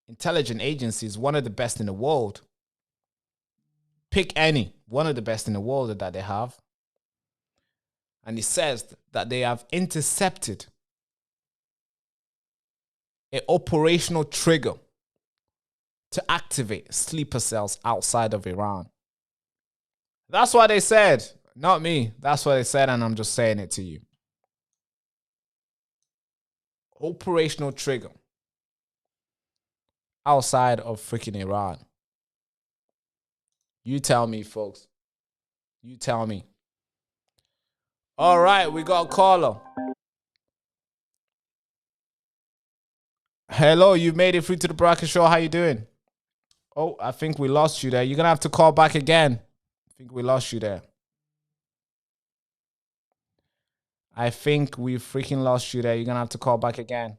intelligence agencies, one of the best in the world. Pick any, one of the best in the world that they have. And it says that they have intercepted an operational trigger to activate sleeper cells outside of Iran. That's what they said. Not me. That's what they said, and I'm just saying it to you. Operational trigger outside of freaking Iran. You tell me, folks. You tell me. All right, we got a caller. Hello, you made it through to the Baraka Show. How you doing? Oh, I think we lost you there. You're going to have to call back again. I think we lost you there. I think we freaking lost you there. You're going to have to call back again.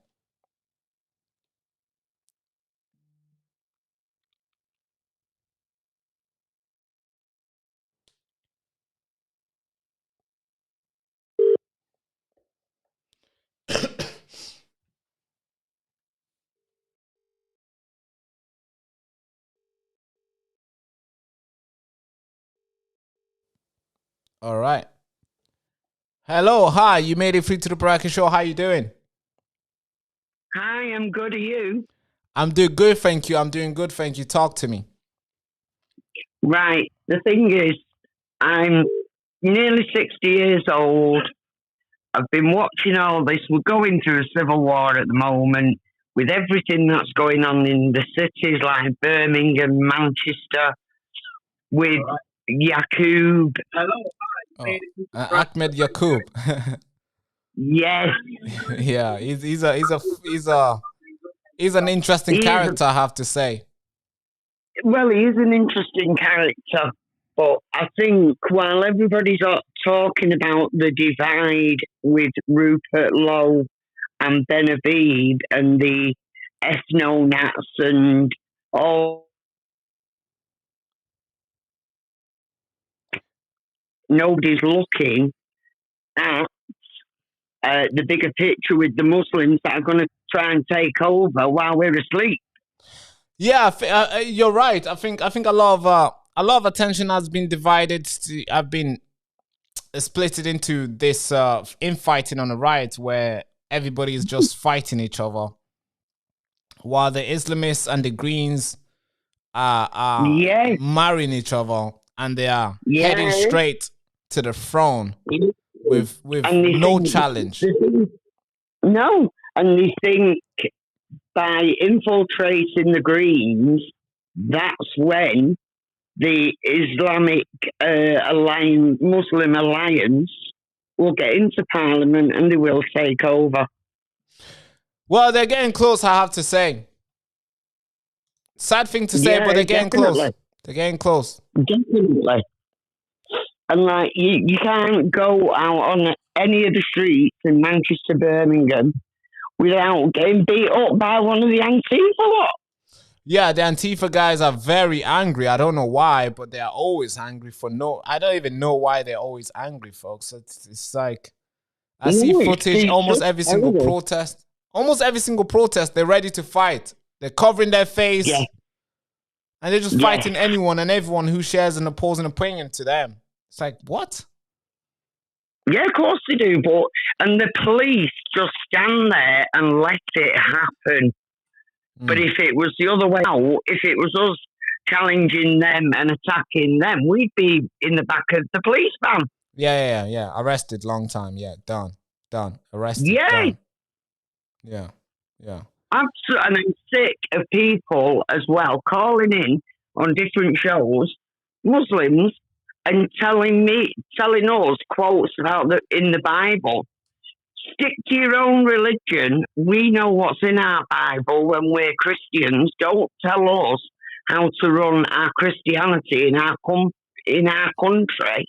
All right. Hello, hi. You made it through to the Baraka Show. How you doing? Hi, I'm good. Are you? I'm doing good, thank you. I'm doing good, thank you. Talk to me. Right. The thing is, I'm nearly 60 years old. I've been watching all this. We're going through a civil war at the moment with everything that's going on in the cities like Birmingham, Manchester, with Yaqub. Ahmed Yaqub. Yes. Yeah, he's an interesting character, I have to say. Well, he is an interesting character, but I think while everybody's talking about the divide with Rupert Lowe and Benavid and the ethno-nats and all, nobody's looking at the bigger picture with the Muslims that are going to try and take over while we're asleep. Yeah, you're right. I think a lot of attention has been divided. I've been split it into this infighting on the right, where everybody is just fighting each other, while the Islamists and the Greens are marrying each other, and they are heading straight to the throne with no challenge. No, and they think by infiltrating the Greens, that's when the Islamic Muslim alliance will get into Parliament and they will take over. Well, they're getting close, I have to say. Sad thing to say, but they're getting close. They're getting close. Definitely. And like you can't go out on any of the streets in Manchester, Birmingham without getting beat up by one of the Antifa lot. Yeah, the Antifa guys are very angry. I don't know why, but they are always angry for I don't even know why they're always angry, folks. It's like, I see footage almost every single protest. Almost every single protest, they're ready to fight. They're covering their face. Yeah. And they're just fighting anyone and everyone who shares an opposing opinion to them. It's like, what? Yeah, of course they do. And the police just stand there and let it happen. But if it was the other way out, if it was us challenging them and attacking them, we'd be in the back of the police van. Yeah. Arrested, long time. Yeah, done. Arrested, done. Yeah. Absolutely. And I'm sick of people as well calling in on different shows, Muslims, and telling us quotes about in the Bible. Stick to your own religion. We know what's in our Bible when we're Christians. Don't tell us how to run our Christianity in our country.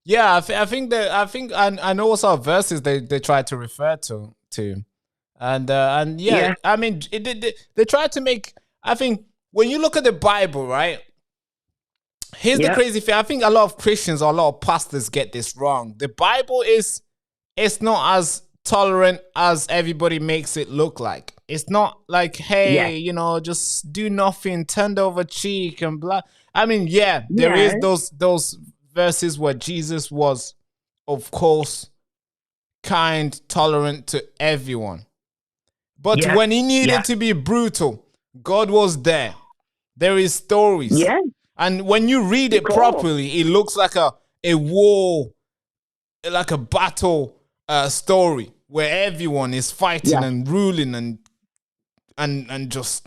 Yeah, I think I know what sort of verses they try to refer to, and I mean they try to make. I think when you look at the Bible, right? Here's the crazy thing. I think a lot of Christians or a lot of pastors get this wrong. The Bible it's not as tolerant as everybody makes it look like. It's not like, hey, just do nothing, turn the other cheek and blah. I mean, there is those verses where Jesus was, of course, kind, tolerant to everyone. But when he needed to be brutal, God was there. There is stories. Yeah. And when you read it properly, it looks like a war, like a battle story where everyone is fighting and ruling and just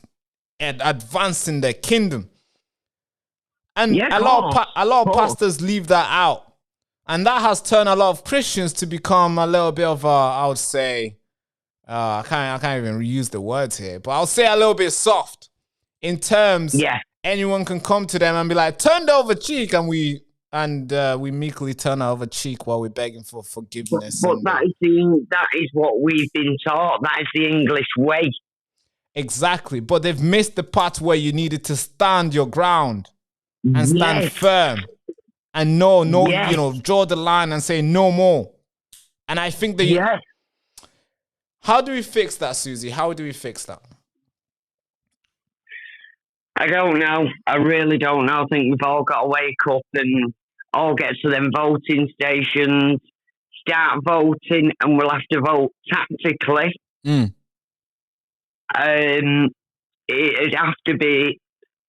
advancing their kingdom. And a lot of pastors leave that out. And that has turned a lot of Christians to become a little bit of I would say, I can't even reuse the words here, but I'll say a little bit soft in terms anyone can come to them and be like, turn the other cheek, and we meekly turn our other cheek while we're begging for forgiveness. But that is what we've been taught. That is the English way. Exactly. But they've missed the part where you needed to stand your ground and stand firm and draw the line and say no more. And I think that how do we fix that, Susie? How do we fix that? I don't know. I really don't know. I think we've all got to wake up and all get to them voting stations, start voting, and we'll have to vote tactically. It'd have to be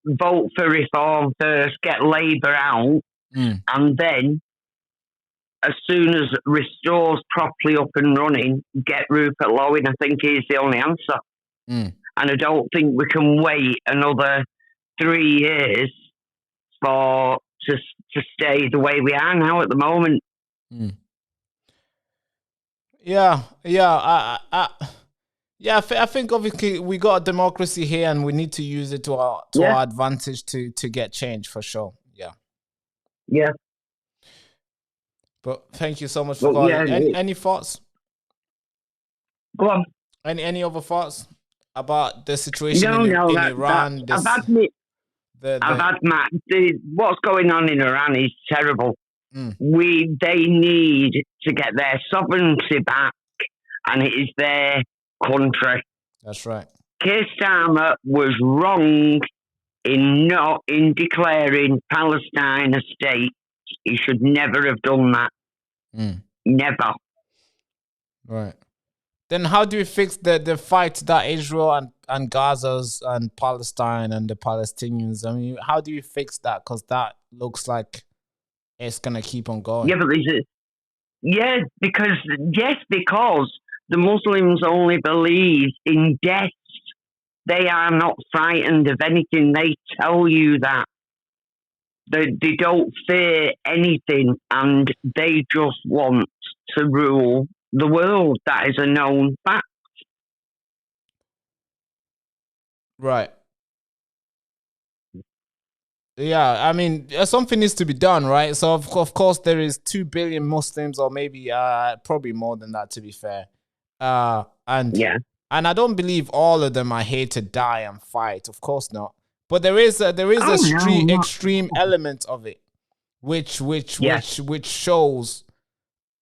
vote for reform first, get Labour out, and then as soon as Restore's properly up and running, get Rupert Lowe in. I think he's the only answer. And I don't think we can wait another 3 years to stay the way we are now at the moment. Mm. Yeah. I think obviously we got a democracy here, and we need to use it to our advantage to get change for sure. Yeah. But thank you so much for calling. Any thoughts? Go on. Any other thoughts about the situation in Iran? I've had Matt. What's going on in Iran is terrible. They need to get their sovereignty back, and it is their country. That's right. Keir Starmer was wrong in declaring Palestine a state. He should never have done that. Never. Right. Then how do we fix the fight that Israel and Gaza's and Palestine and the Palestinians? I mean, how do you fix that? Because that looks like it's gonna keep on going. Yeah, but because the Muslims only believe in death. They are not frightened of anything. They tell you that. They don't fear anything, and they just want to rule the world. That is a known fact. Right. Yeah, I mean, something needs to be done, right? So, of course, there is 2 billion Muslims, or maybe probably more than that, to be fair. And I don't believe all of them are here to die and fight. Of course not. But there is extreme element of it, which shows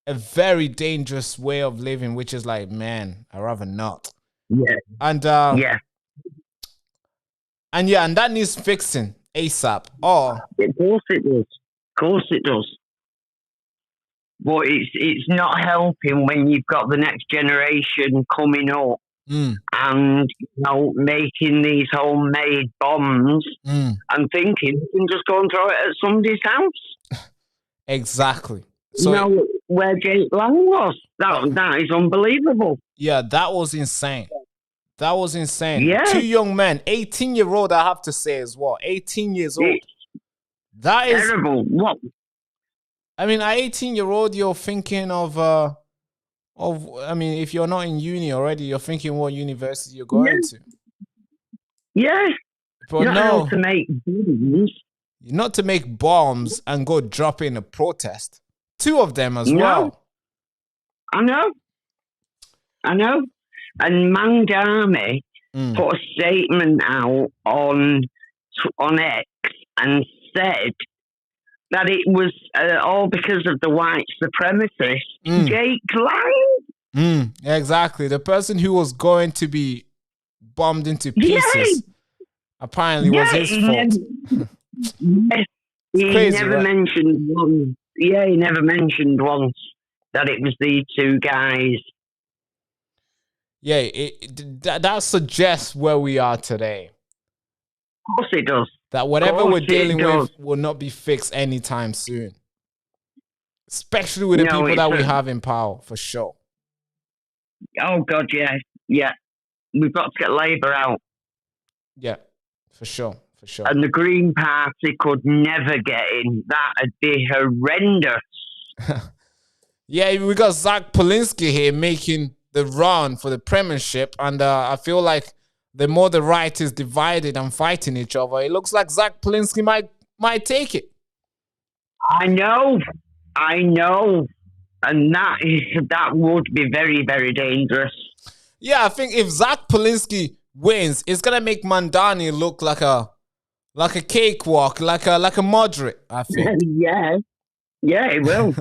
a very dangerous way of living, which is like, man, I'd rather not. Yeah. And and that needs fixing ASAP. Oh, of course it does. Of course it does. But it's not helping when you've got the next generation coming up and making these homemade bombs and thinking you can just go and throw it at somebody's house. Exactly. So where Jake Lang was. That is unbelievable. Yeah, that was insane. That was insane. Yeah. 2 young men, 18-year-old, I have to say as well. 18 years old. That is terrible. What? I mean, at 18-year-old, you're thinking of I mean, if you're not in uni already, you're thinking what university you're going to. Yeah. But not to make bombs. Not to make bombs and go drop in a protest. 2 of them as well. I know. And Mandami put a statement out on X and said that it was all because of the white supremacist Jake Lang. Exactly. The person who was going to be bombed into pieces apparently was his fault. He crazy, never mentioned once. Yeah, he never mentioned once that it was these 2 guys. Yeah, that suggests where we are today. Of course it does. That whatever we're dealing with will not be fixed anytime soon. Especially with the people that we have in power, for sure. Oh, God, yeah. Yeah. We've got to get Labour out. Yeah, for sure. And the Green Party could never get in. That'd be horrendous. Yeah, we got Zach Polinsky here making the run for the premiership, and I feel like the more the right is divided and fighting each other, it looks like Zach Polinsky might take it. I know, and that would be very, very dangerous. Yeah, I think if Zach Polinsky wins, it's gonna make Mandani look like a cakewalk, like a moderate, I think. Yeah, he will.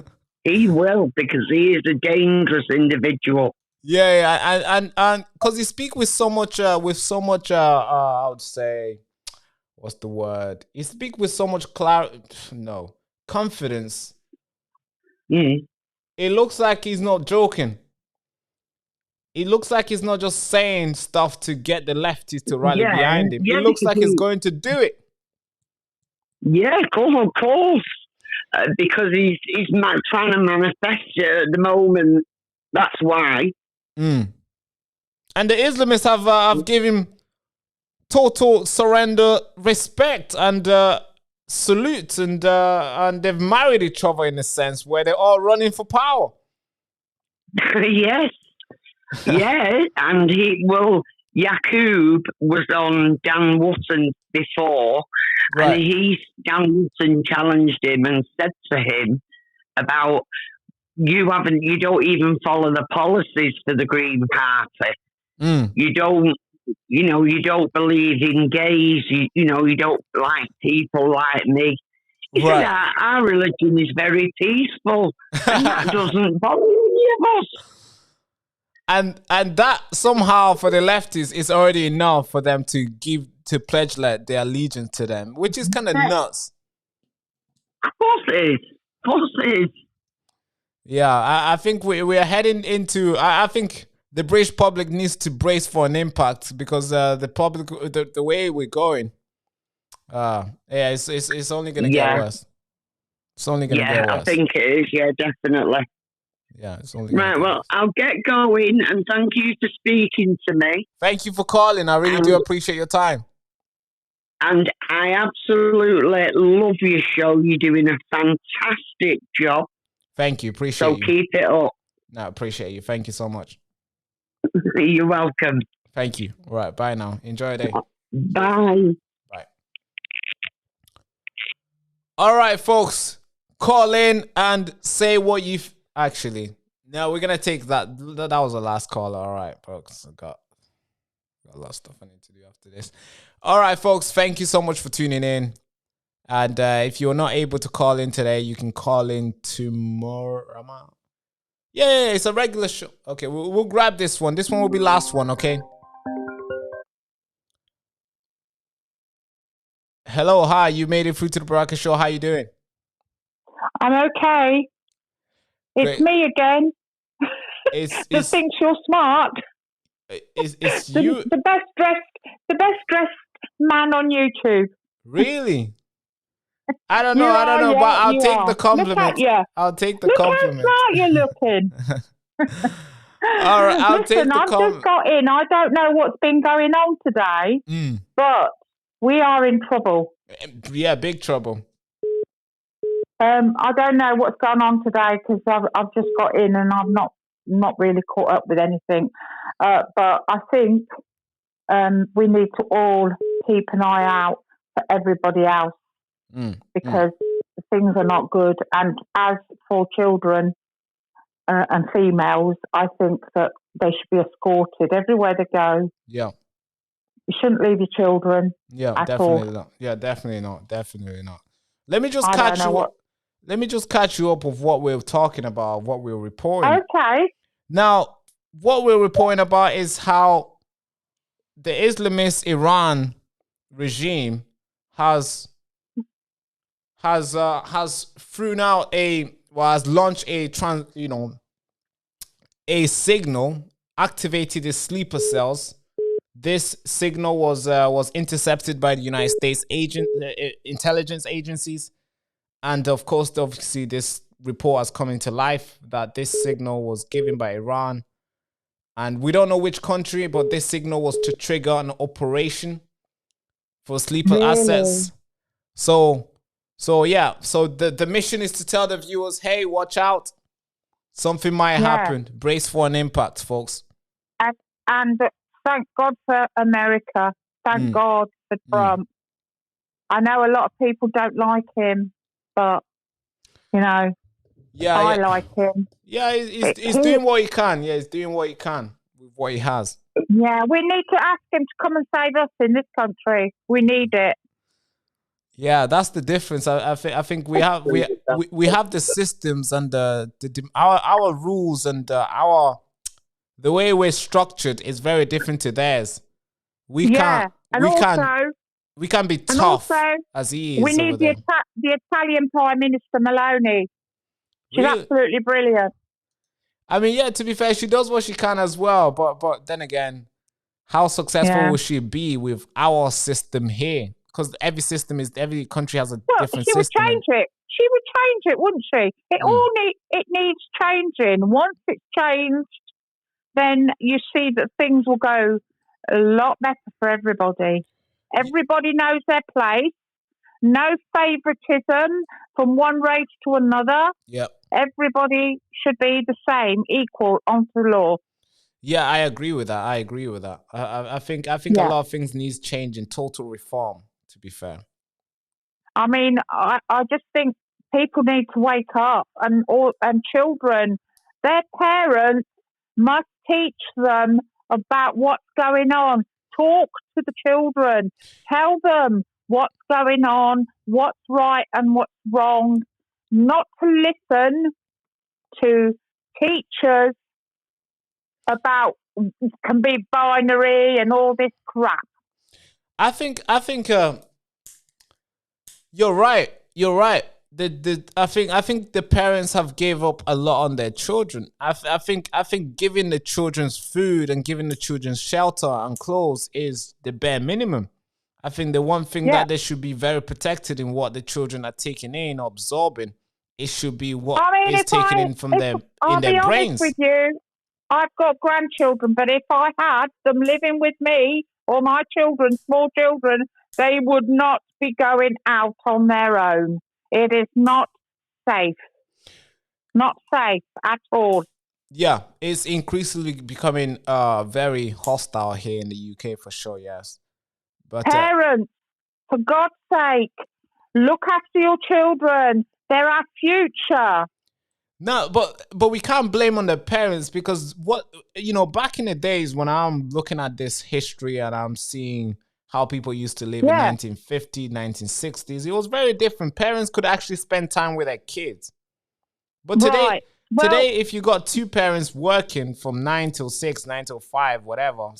He will, because he is a dangerous individual. Yeah, and because he speaks with so much, I would say, what's the word? He speaks with so much confidence. It looks like he's not joking. It looks like he's not just saying stuff to get the lefties to rally behind him. It looks like he's going to do it. Yeah, of course. Because he's trying to manifest it at the moment. That's why. And the Islamists have given him total surrender respect, and salutes and they've married each other in a sense where they're all running for power. Yes. Yeah, and Yakub was on Dan Wootton before, Right. and Dan Wootton challenged him and said to him about you don't even follow the policies for the Green Party. You don't believe in gays. You don't like people like me. He said our religion is very peaceful, and that doesn't bother any of us. And that somehow for the lefties is already enough for them to pledge their allegiance to them, which is kind of nuts. Of course it is. Yeah, I think we are heading into. I think the British public needs to brace for an impact because the public, the way we're going, it's only gonna get worse. It's only gonna get worse. I think it is. Yeah, definitely. Yeah, it's only right. Well, I'll get going, and thank you for speaking to me. Thank you for calling. I really do appreciate your time. And I absolutely love your show. You're doing a fantastic job. Thank you. Appreciate you. So keep it up. No, appreciate you. Thank you so much. You're welcome. Thank you. All right. Bye now. Enjoy your day. Bye. Bye. All right, folks. Call in and say what you've... Actually, no, we're going to take that. That was the last call. All right, folks. I got a lot of stuff I need to do after this. All right, folks. Thank you so much for tuning in. And if you're not able to call in today, you can call in tomorrow. Yeah, it's a regular show. Okay, we'll grab this one. This one will be last one, okay? Hello, hi. You made it through to the Baraka Show. How you doing? I'm okay. It's me again. That thinks you're smart. It's you. The best dressed man on YouTube. Really? I don't know, but I'll take the compliment. I'll take the compliment. Look how smart you're looking. All right, I'll take the compliment. I've just got in. I don't know what's been going on today, but we are in trouble. Yeah, big trouble. I don't know what's gone on today because I've just got in and I'm not really caught up with anything. But I think we need to all keep an eye out for everybody else because things are not good. And as for children and females, I think that they should be escorted everywhere they go. Yeah. You shouldn't leave your children. Yeah, at definitely all. not. Yeah, definitely not. Definitely not. Let me just catch you up. Let me just catch you up of what we're talking about, what we're reporting. Okay. Now, what we're reporting about is how the Islamist Iran regime has thrown out has launched a signal, activated the sleeper cells. This signal was intercepted by the United States intelligence agencies. And of course, obviously, this report has come into life that this signal was given by Iran. And we don't know which country, but this signal was to trigger an operation for sleeper assets. So yeah. So the mission is to tell the viewers, hey, watch out. Something might happen. Brace for an impact, folks. And thank God for America. Thank God for Trump. I know a lot of people don't like him. But, I like him. Yeah, he's doing what he can. Yeah, he's doing what he can with what he has. Yeah, we need to ask him to come and save us in this country. We need it. Yeah, that's the difference. I think we have the systems and our rules and the way we're structured is very different to theirs. We can be tough as he is. We need the Italian Prime Minister Meloni. She's absolutely brilliant. I mean, yeah, to be fair, she does what she can as well. But then again, how successful will she be with our system here? Because every country has a different system. She would change it, wouldn't she? It needs changing. Once it's changed, then you see that things will go a lot better for everybody. Everybody knows their place. no favoritism from one race to another. Yep. Everybody should be the same, equal onto law. Yeah, I agree with that. I think a lot of things needs change and total reform, to be fair. I mean, I just think people need to wake up, and children, their parents must teach them about what's going on. Talk to the children. Tell them what's going on, what's right and what's wrong. Not to listen to teachers about can be binary and all this crap. I think you're right. You're right. I think the parents have gave up a lot on their children. I think giving the children's food and giving the children's shelter and clothes is the bare minimum. I think the one thing that they should be very protected in what the children are taking in or absorbing. It should be what is taken in from them in their brains. With you, I've got grandchildren, but if I had them living with me or my children, small children, they would not be going out on their own. It is not safe. Not safe at all. Yeah, it's increasingly becoming very hostile here in the UK for sure, yes. But parents, for God's sake, look after your children. They're our future. No, but we can't blame on the parents because back in the days when I'm looking at this history and I'm seeing how people used to live in 1950s, 1960s, it was very different. Parents could actually spend time with their kids. But today, if you got two parents working from 9 till 6, 9 till 5, whatever,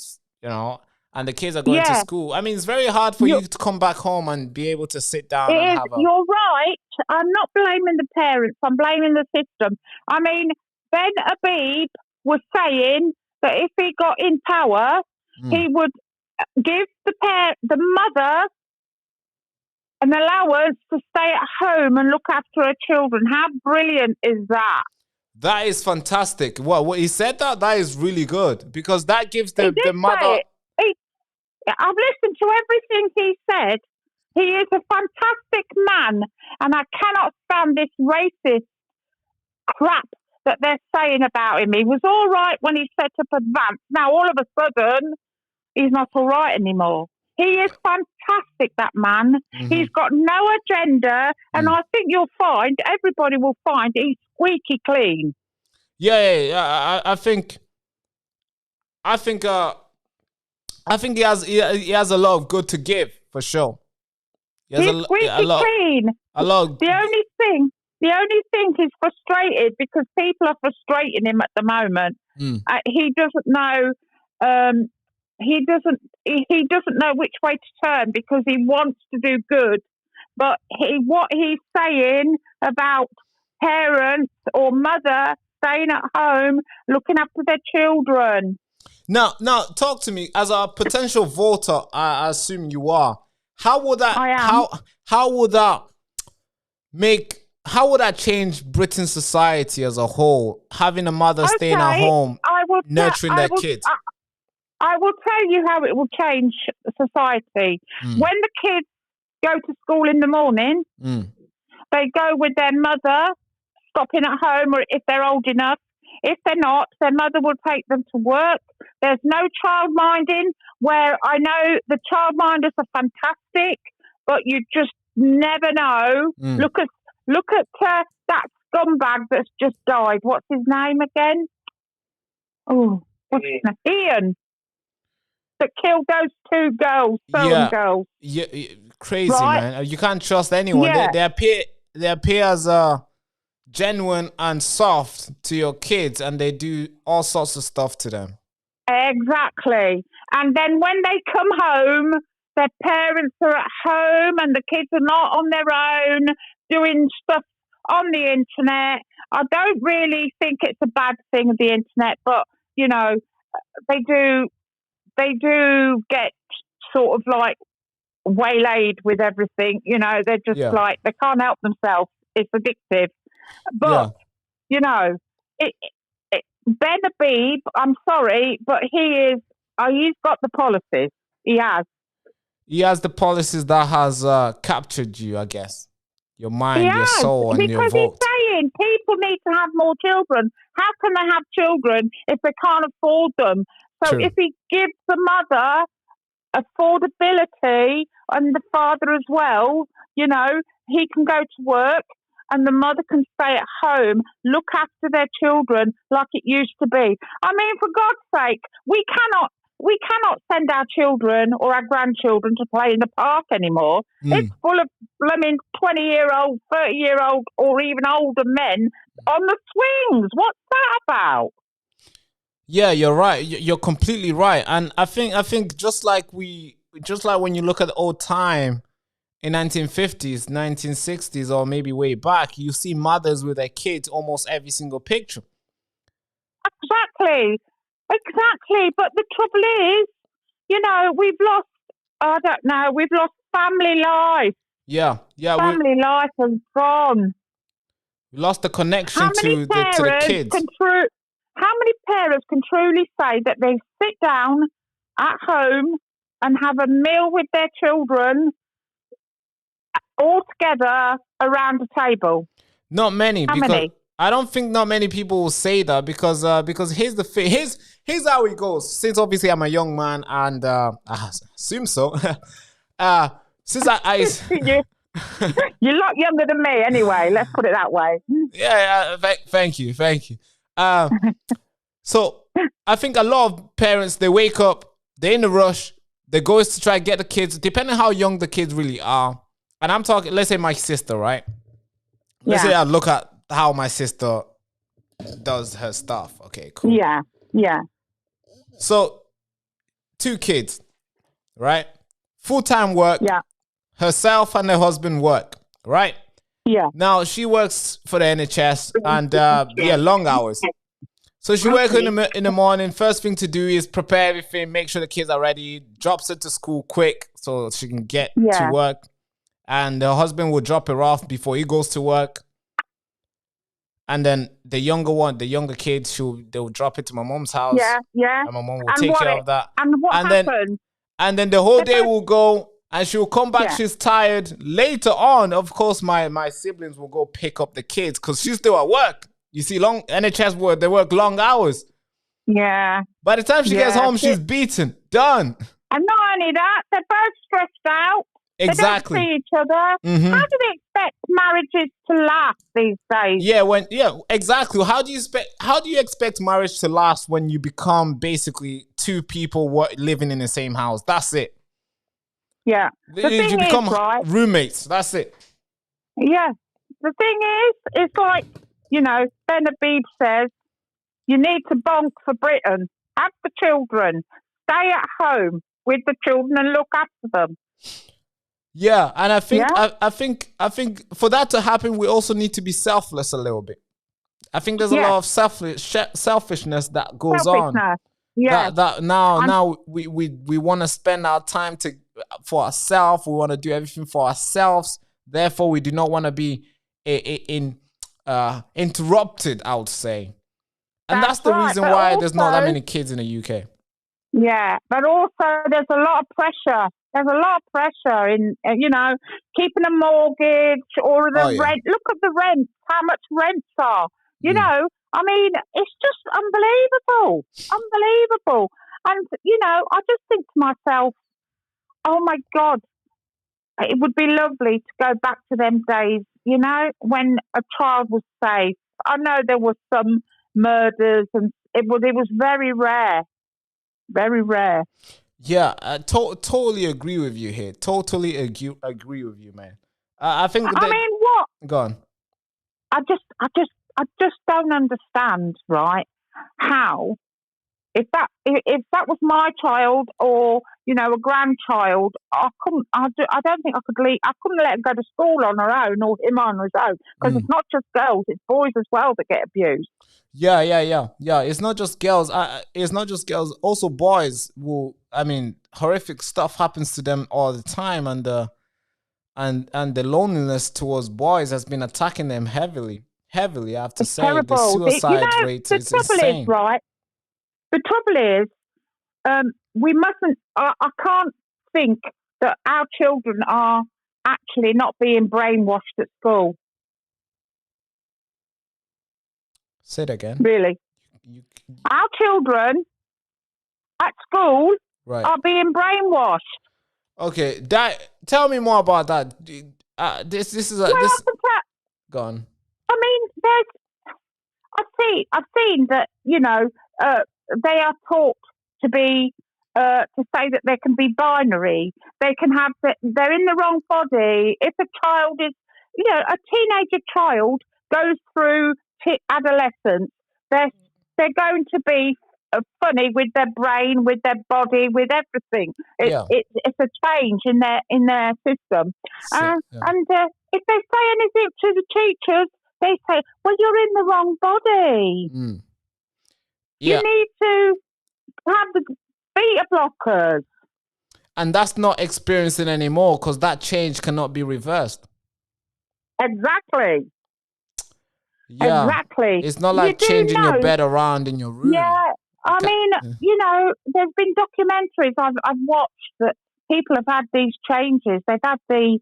and the kids are going to school, I mean, it's very hard for you to come back home and be able to sit down and have a... You're right. I'm not blaming the parents. I'm blaming the system. I mean, Ben Habib was saying that if he got in power, he would give the mother an allowance to stay at home and look after her children. How brilliant is that? That is fantastic. What he said that is really good because that gives the mother... I've listened to everything he said. He is a fantastic man, and I cannot stand this racist crap that they're saying about him. He was all right when he set up Advance. Now, all of a sudden, he's not all right anymore. He is fantastic, that man. Mm-hmm. He's got no agenda, and I think everybody will find he's squeaky clean. Yeah. I think he has a lot of good to give for sure. He's squeaky clean. The only thing he's frustrated because people are frustrating him at the moment. He doesn't know. He doesn't know which way to turn because he wants to do good, but what he's saying about parents or mother staying at home looking after their children. Now, talk to me as a potential voter. I assume you are. How would that? I am. How would that change Britain's society as a whole? Having a mother staying at home, nurturing their kids. I will tell you how it will change society. When the kids go to school in the morning, they go with their mother, stopping at home, or if they're old enough. If they're not, their mother will take them to work. There's no child minding, where I know the childminders are fantastic, but you just never know. Look at that scumbag that's just died. what's his name again? Ian, that killed those two girls, girls. Yeah, crazy, man. You can't trust anyone. They appear as genuine and soft to your kids, and they do all sorts of stuff to them. Exactly. And then when they come home, their parents are at home and the kids are not on their own doing stuff on the internet. I don't really think it's a bad thing of the internet, but they do get sort of like waylaid with everything. They're just like, they can't help themselves. It's addictive. But Ben Habib, I'm sorry, but he's got the policies. He has. He has the policies that has captured you, I guess. Your mind, your soul, and your vote. Because he's saying people need to have more children. How can they have children if they can't afford them? So True. if he gives the mother affordability and the father as well, you know, he can go to work and the mother can stay at home, look after their children like it used to be. I mean, for God's sake, we cannot send our children or our grandchildren to play in the park anymore. It's full of 20-year-old, 30-year-old, or even older men on the swings. What's that about? Yeah, you're right. You're completely right. And I think just like when you look at the old time in 1950s, 1960s, or maybe way back, you see mothers with their kids almost every single picture. Exactly. But the trouble is, you know, we've lost family life. Yeah. Family life has gone. We lost the connection to the kids. How many parents can truly say that they sit down at home and have a meal with their children all together around a table? Not many. How many? I don't think not many people will say that because here's the thing. Here's how it goes. Since obviously I'm a young man and I assume so. Since I You're a lot younger than me anyway. Let's put it that way. Yeah. Thank you. So I think a lot of parents, they wake up, they're in a rush, they go to try to get the kids, depending on how young the kids really are. And I'm talking, let's say my sister, right? Let's say I look at how my sister does her stuff. Okay, cool. Yeah. So 2 kids, right? Full-time work. Yeah. Herself and her husband work, right? Yeah. Now she works for the NHS and long hours. So she wakes in the morning. First thing to do is prepare everything, make sure the kids are ready, drops her to school quick so she can get to work. And her husband will drop her off before he goes to work. And then the younger kids, they'll drop it to my mom's house. Yeah. And my mom will take care of that. And what happens? And then the whole day will go. And she'll come back, she's tired. Later on, of course, my siblings will go pick up the kids because she's still at work. You see, long NHS work, they work long hours. Yeah. By the time she gets home, she's beaten. Done. And not only that, they're both stressed out. Exactly. They don't see each other. Mm-hmm. How do they expect marriages to last these days? Yeah, exactly. How do you expect marriage to last when you become basically 2 people living in the same house? That's it. Yeah. You become roommates. That's it. Yeah. The thing is, it's like, you know, Ben Habib says, you need to bonk for Britain. Have the children. Stay at home with the children and look after them. Yeah, and I think for that to happen, we also need to be selfless a little bit. I think there's a lot of selfishness that goes on. Yeah. That now we want to spend our time for ourselves. We want to do everything for ourselves. Therefore, we do not want to be interrupted, I would say. And that's the reason why there's not that many kids in the UK. Yeah, but also there's a lot of pressure. There's a lot of pressure in, you know, keeping a mortgage or the rent. Look at the rent, how much rents are. You know, I mean, it's just unbelievable. Unbelievable. And, you know, I just think to myself, oh, my God, it would be lovely to go back to them days, you know, when a child was safe. I know there were some murders and it was very rare. Very rare. Yeah, I totally agree with you here. Totally agree with you, man. I think. I mean, what? Go on. I just don't understand, right? How, if that was my child or, you know, a grandchild, I don't think I could leave. I couldn't let her go to school on her own or him on his own because it's not just girls, it's boys as well that get abused. Yeah. It's not just girls. It's not just girls. Also, boys will. I mean, horrific stuff happens to them all the time, and the loneliness towards boys has been attacking them heavily. I have to say, terrible. The suicide rate is insane. The trouble is, we mustn't. I can't think that our children are actually not being brainwashed at school. Say it again. Really. Our children at school are being brainwashed. Okay, tell me more about that. This is a go on. I mean, I've seen that, you know, they are taught to be to say that they can be binary. They can have they're in the wrong body. If a child is, you know, a teenager child goes through adolescence, they're going to be funny with their brain, with their body, with everything. It's a change in their system. And if they say anything to the teachers, they say, "Well, you're in the wrong body. You need to have the beta blockers." And that's not experiencing anymore because that change cannot be reversed. Exactly. Yeah. Exactly. It's not like changing your bed around in your room. Yeah. I mean, you know, there's been documentaries I've watched that people have had these changes. They've had the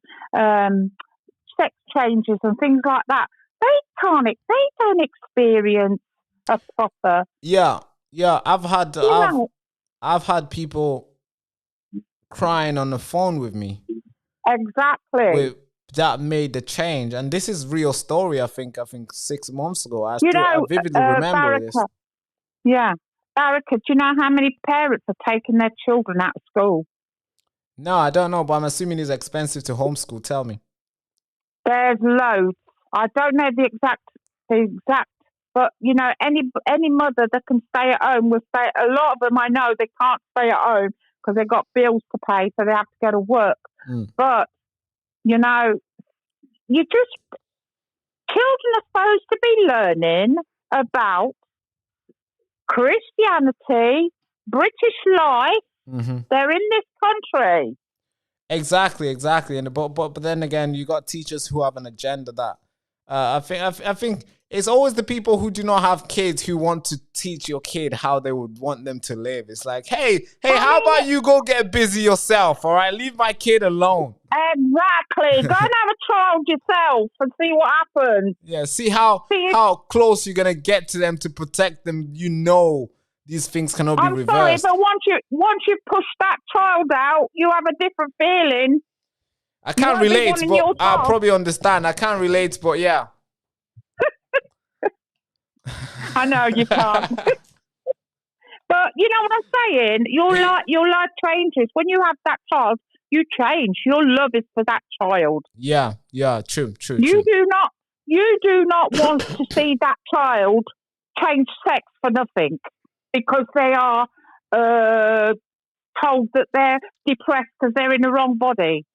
sex changes and things like that. They don't experience a proper. Yeah. I've had people crying on the phone with me. Exactly. That made the change, and this is real story. I think 6 months ago. I vividly remember this. Yeah, Baraka. Do you know how many parents are taking their children out of school? No, I don't know, but I'm assuming it's expensive to homeschool. Tell me. There's loads. I don't know the exact, but you know, any mother that can stay at home will stay. A lot of them I know they can't stay at home because they've got bills to pay, so they have to go to work. But you know, children are supposed to be learning about Christianity, British life. They're in this country. Exactly. And but then again, you got teachers who have an agenda that I think it's always the people who do not have kids who want to teach your kid how they would want them to live. It's like, hey, how about you go get busy yourself? All right, leave my kid alone. Exactly. Go and have a child yourself and see what happens. Yeah, see how close you're gonna get to them to protect them. You know these things cannot be reversed. I'm sorry, but once you push that child out, you have a different feeling. I can't relate, but I probably understand. I can't relate, but yeah. I know you can't. But you know what I'm saying? Your life changes. When you have that child, you change. Your love is for that child. Yeah, true. You do not want to see that child change sex for nothing because they are told that they're depressed because they're in the wrong body.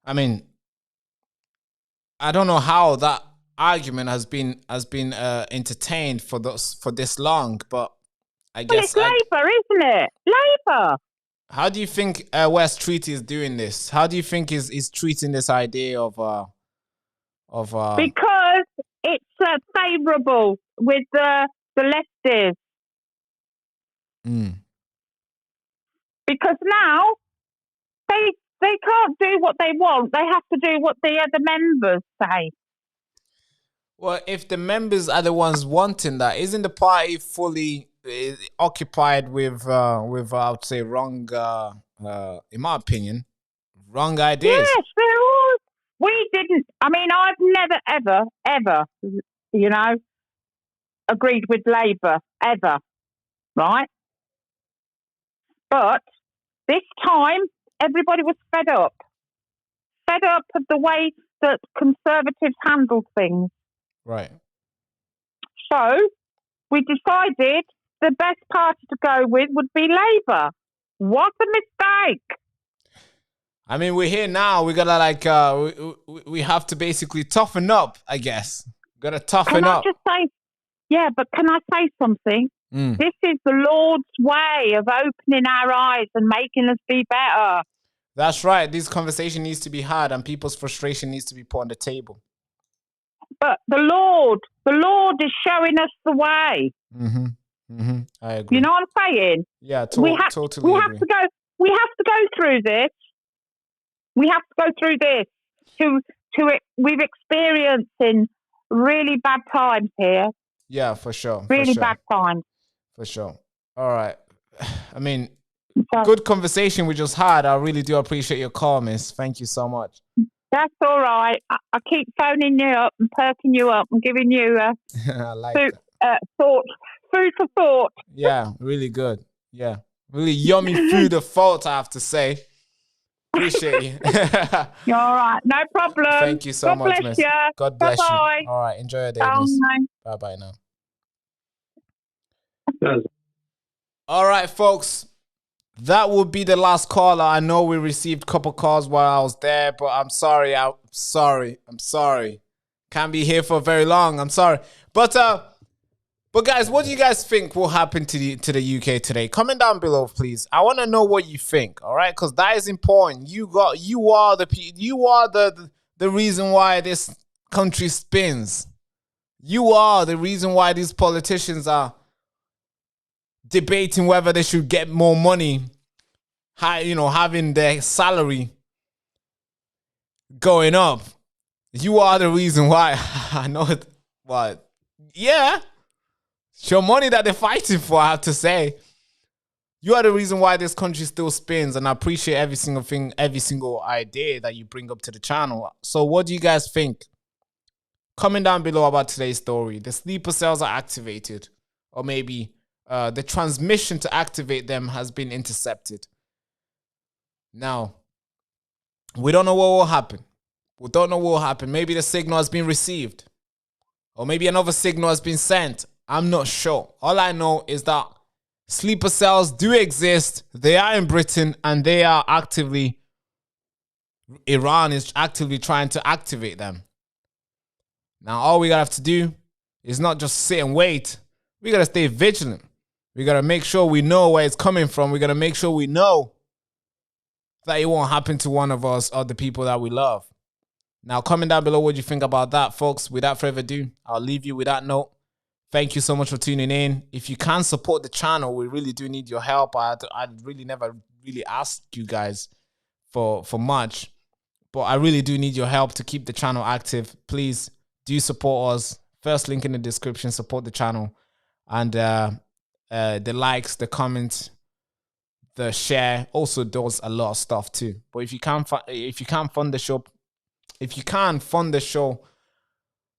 I mean, I don't know how that argument has been entertained for this long, but I guess it's Labour, isn't it? Labour. How do you think West Treaty is doing this? How do you think is treating this idea of because it's favourable with the lefties. Because now they can't do what they want. They have to do what the other members say. Well, if the members are the ones wanting that, isn't the party fully occupied with I would say wrong, in my opinion, wrong ideas? Yes, we didn't. I mean, I've never, ever, you know, agreed with Labour ever, right? But this time, everybody was fed up of the way that Conservatives handled things. Right. So we decided the best party to go with would be Labour. What a mistake! I mean, we're here now. We gotta we have to basically toughen up. I guess gotta toughen up. Just say, yeah, but can I say something? This is the Lord's way of opening our eyes and making us be better. That's right. This conversation needs to be had, and people's frustration needs to be put on the table. But the Lord is showing us the way. I agree. You know what I'm saying? Yeah, totally. We have to go. we have to go through this. We have to go through this we've experienced in really bad times here. Yeah, for sure. Really bad times. For sure. All right. I mean, good conversation we just had. I really do appreciate your call, miss. Thank you so much. That's all right. I keep phoning you up and perking you up and giving you I like food for thought. Yeah, really good. Yeah, really yummy food of thought, I have to say. Appreciate you. You're all right. No problem. Thank you so much, miss. God bless Bye-bye. you. All right, enjoy your day, miss. Bye-bye now. All right, folks. That would be the last caller. I know we received a couple calls while I was there, but I'm sorry. I'm sorry. Can't be here for very long. I'm sorry. But guys, what do you guys think will happen to the UK today? Comment down below, please. I want to know what you think. All right, because that is important. You are the reason why this country spins. You are the reason why these politicians are debating whether they should get more money, having their salary going up. You are the reason why. I know it. What? Yeah. It's your money that they're fighting for, I have to say. You are the reason why this country still spins, and I appreciate every single thing, every single idea that you bring up to the channel. So what do you guys think? Comment down below about today's story. The sleeper cells are activated, or maybe the transmission to activate them has been intercepted. Now, we don't know what will happen. We don't know what will happen. Maybe the signal has been received, or maybe another signal has been sent. I'm not sure. All I know is that sleeper cells do exist. They are in Britain, and they are Iran is actively trying to activate them. Now, all we have to do is not just sit and wait. We got to stay vigilant. We got to make sure we know where it's coming from. We got to make sure we know that it won't happen to one of us or the people that we love. Now, comment down below what you think about that, folks. Without further ado, I'll leave you with that note. Thank you so much for tuning in. If you can support the channel, we really do need your help. I really never really asked you guys for much, but I really do need your help to keep the channel active. Please do support us. First link in the description. Support the channel, and the likes, the comments, the share also does a lot of stuff too. But if you can't fund the show,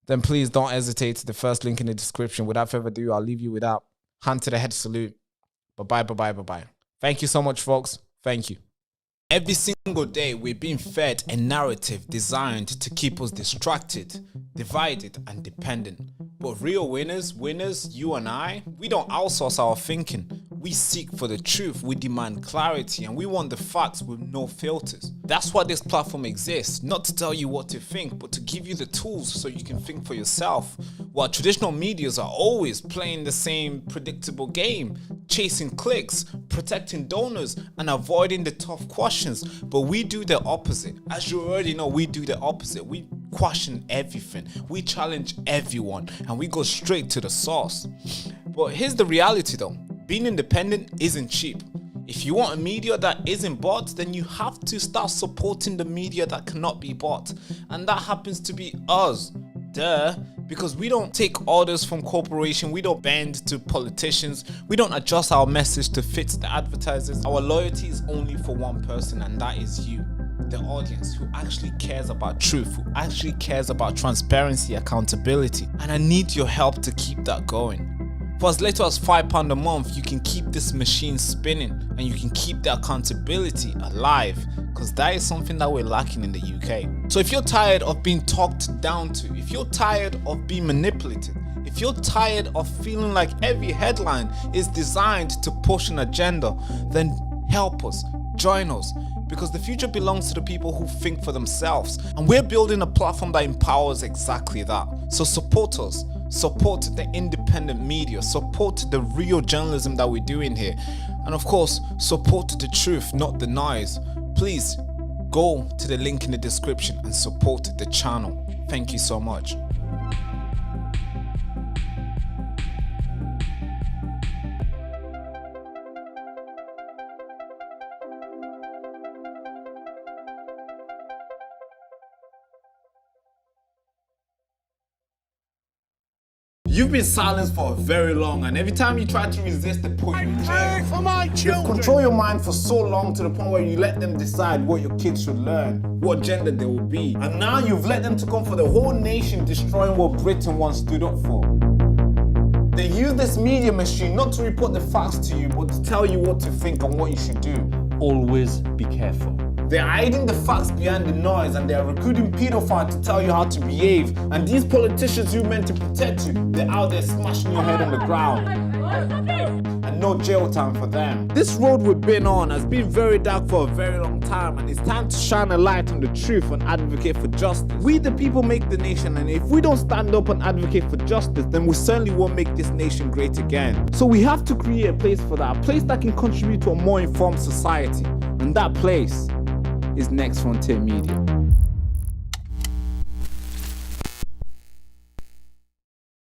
then please don't hesitate. The first link in the description. Without further ado, I'll leave you with that hand to the head salute. Bye-bye. Thank you so much, folks. Thank you. Every single day, we're being fed a narrative designed to keep us distracted, divided, and dependent. But real winners, you and I, we don't outsource our thinking. We seek for the truth, we demand clarity, and we want the facts with no filters. That's why this platform exists, not to tell you what to think, but to give you the tools so you can think for yourself. While traditional medias are always playing the same predictable game, chasing clicks, protecting donors, and avoiding the tough questions, but we do the opposite. As you already know, we do the opposite. We question everything, we challenge everyone, and we go straight to the source. But here's the reality though. Being independent isn't cheap. If you want a media that isn't bought, then you have to start supporting the media that cannot be bought. And that happens to be us. Duh. Because we don't take orders from corporations, we don't bend to politicians, we don't adjust our message to fit the advertisers. Our loyalty is only for one person, and that is you, the audience, who actually cares about truth, who actually cares about transparency, accountability. And I need your help to keep that going. For as little as £5 a month, you can keep this machine spinning, and you can keep the accountability alive, because that is something that we're lacking in the UK. So if you're tired of being talked down to, if you're tired of being manipulated, if you're tired of feeling like every headline is designed to push an agenda, then help us, join us, because the future belongs to the people who think for themselves, and we're building a platform that empowers exactly that. So support us. Support the independent media, support the real journalism that we're doing here, and of course, support the truth, not the noise. Please go to the link in the description and support the channel. Thank you so much. You've been silenced for very long, and every time you try to resist, they put you in jail. For my children. You've controlled your mind for so long to the point where you let them decide what your kids should learn, what gender they will be. And now you've let them to come for the whole nation, destroying what Britain once stood up for. They use this media machine not to report the facts to you, but to tell you what to think and what you should do. Always be careful. They're hiding the facts behind the noise, and they're recruiting pedophiles to tell you how to behave. And these politicians who meant to protect you, they're out there smashing your head on the ground. And no jail time for them. This road we've been on has been very dark for a very long time, and it's time to shine a light on the truth and advocate for justice. We the people make the nation, and if we don't stand up and advocate for justice, then we certainly won't make this nation great again. So we have to create a place for that, a place that can contribute to a more informed society. And that place is Next Frontier Media.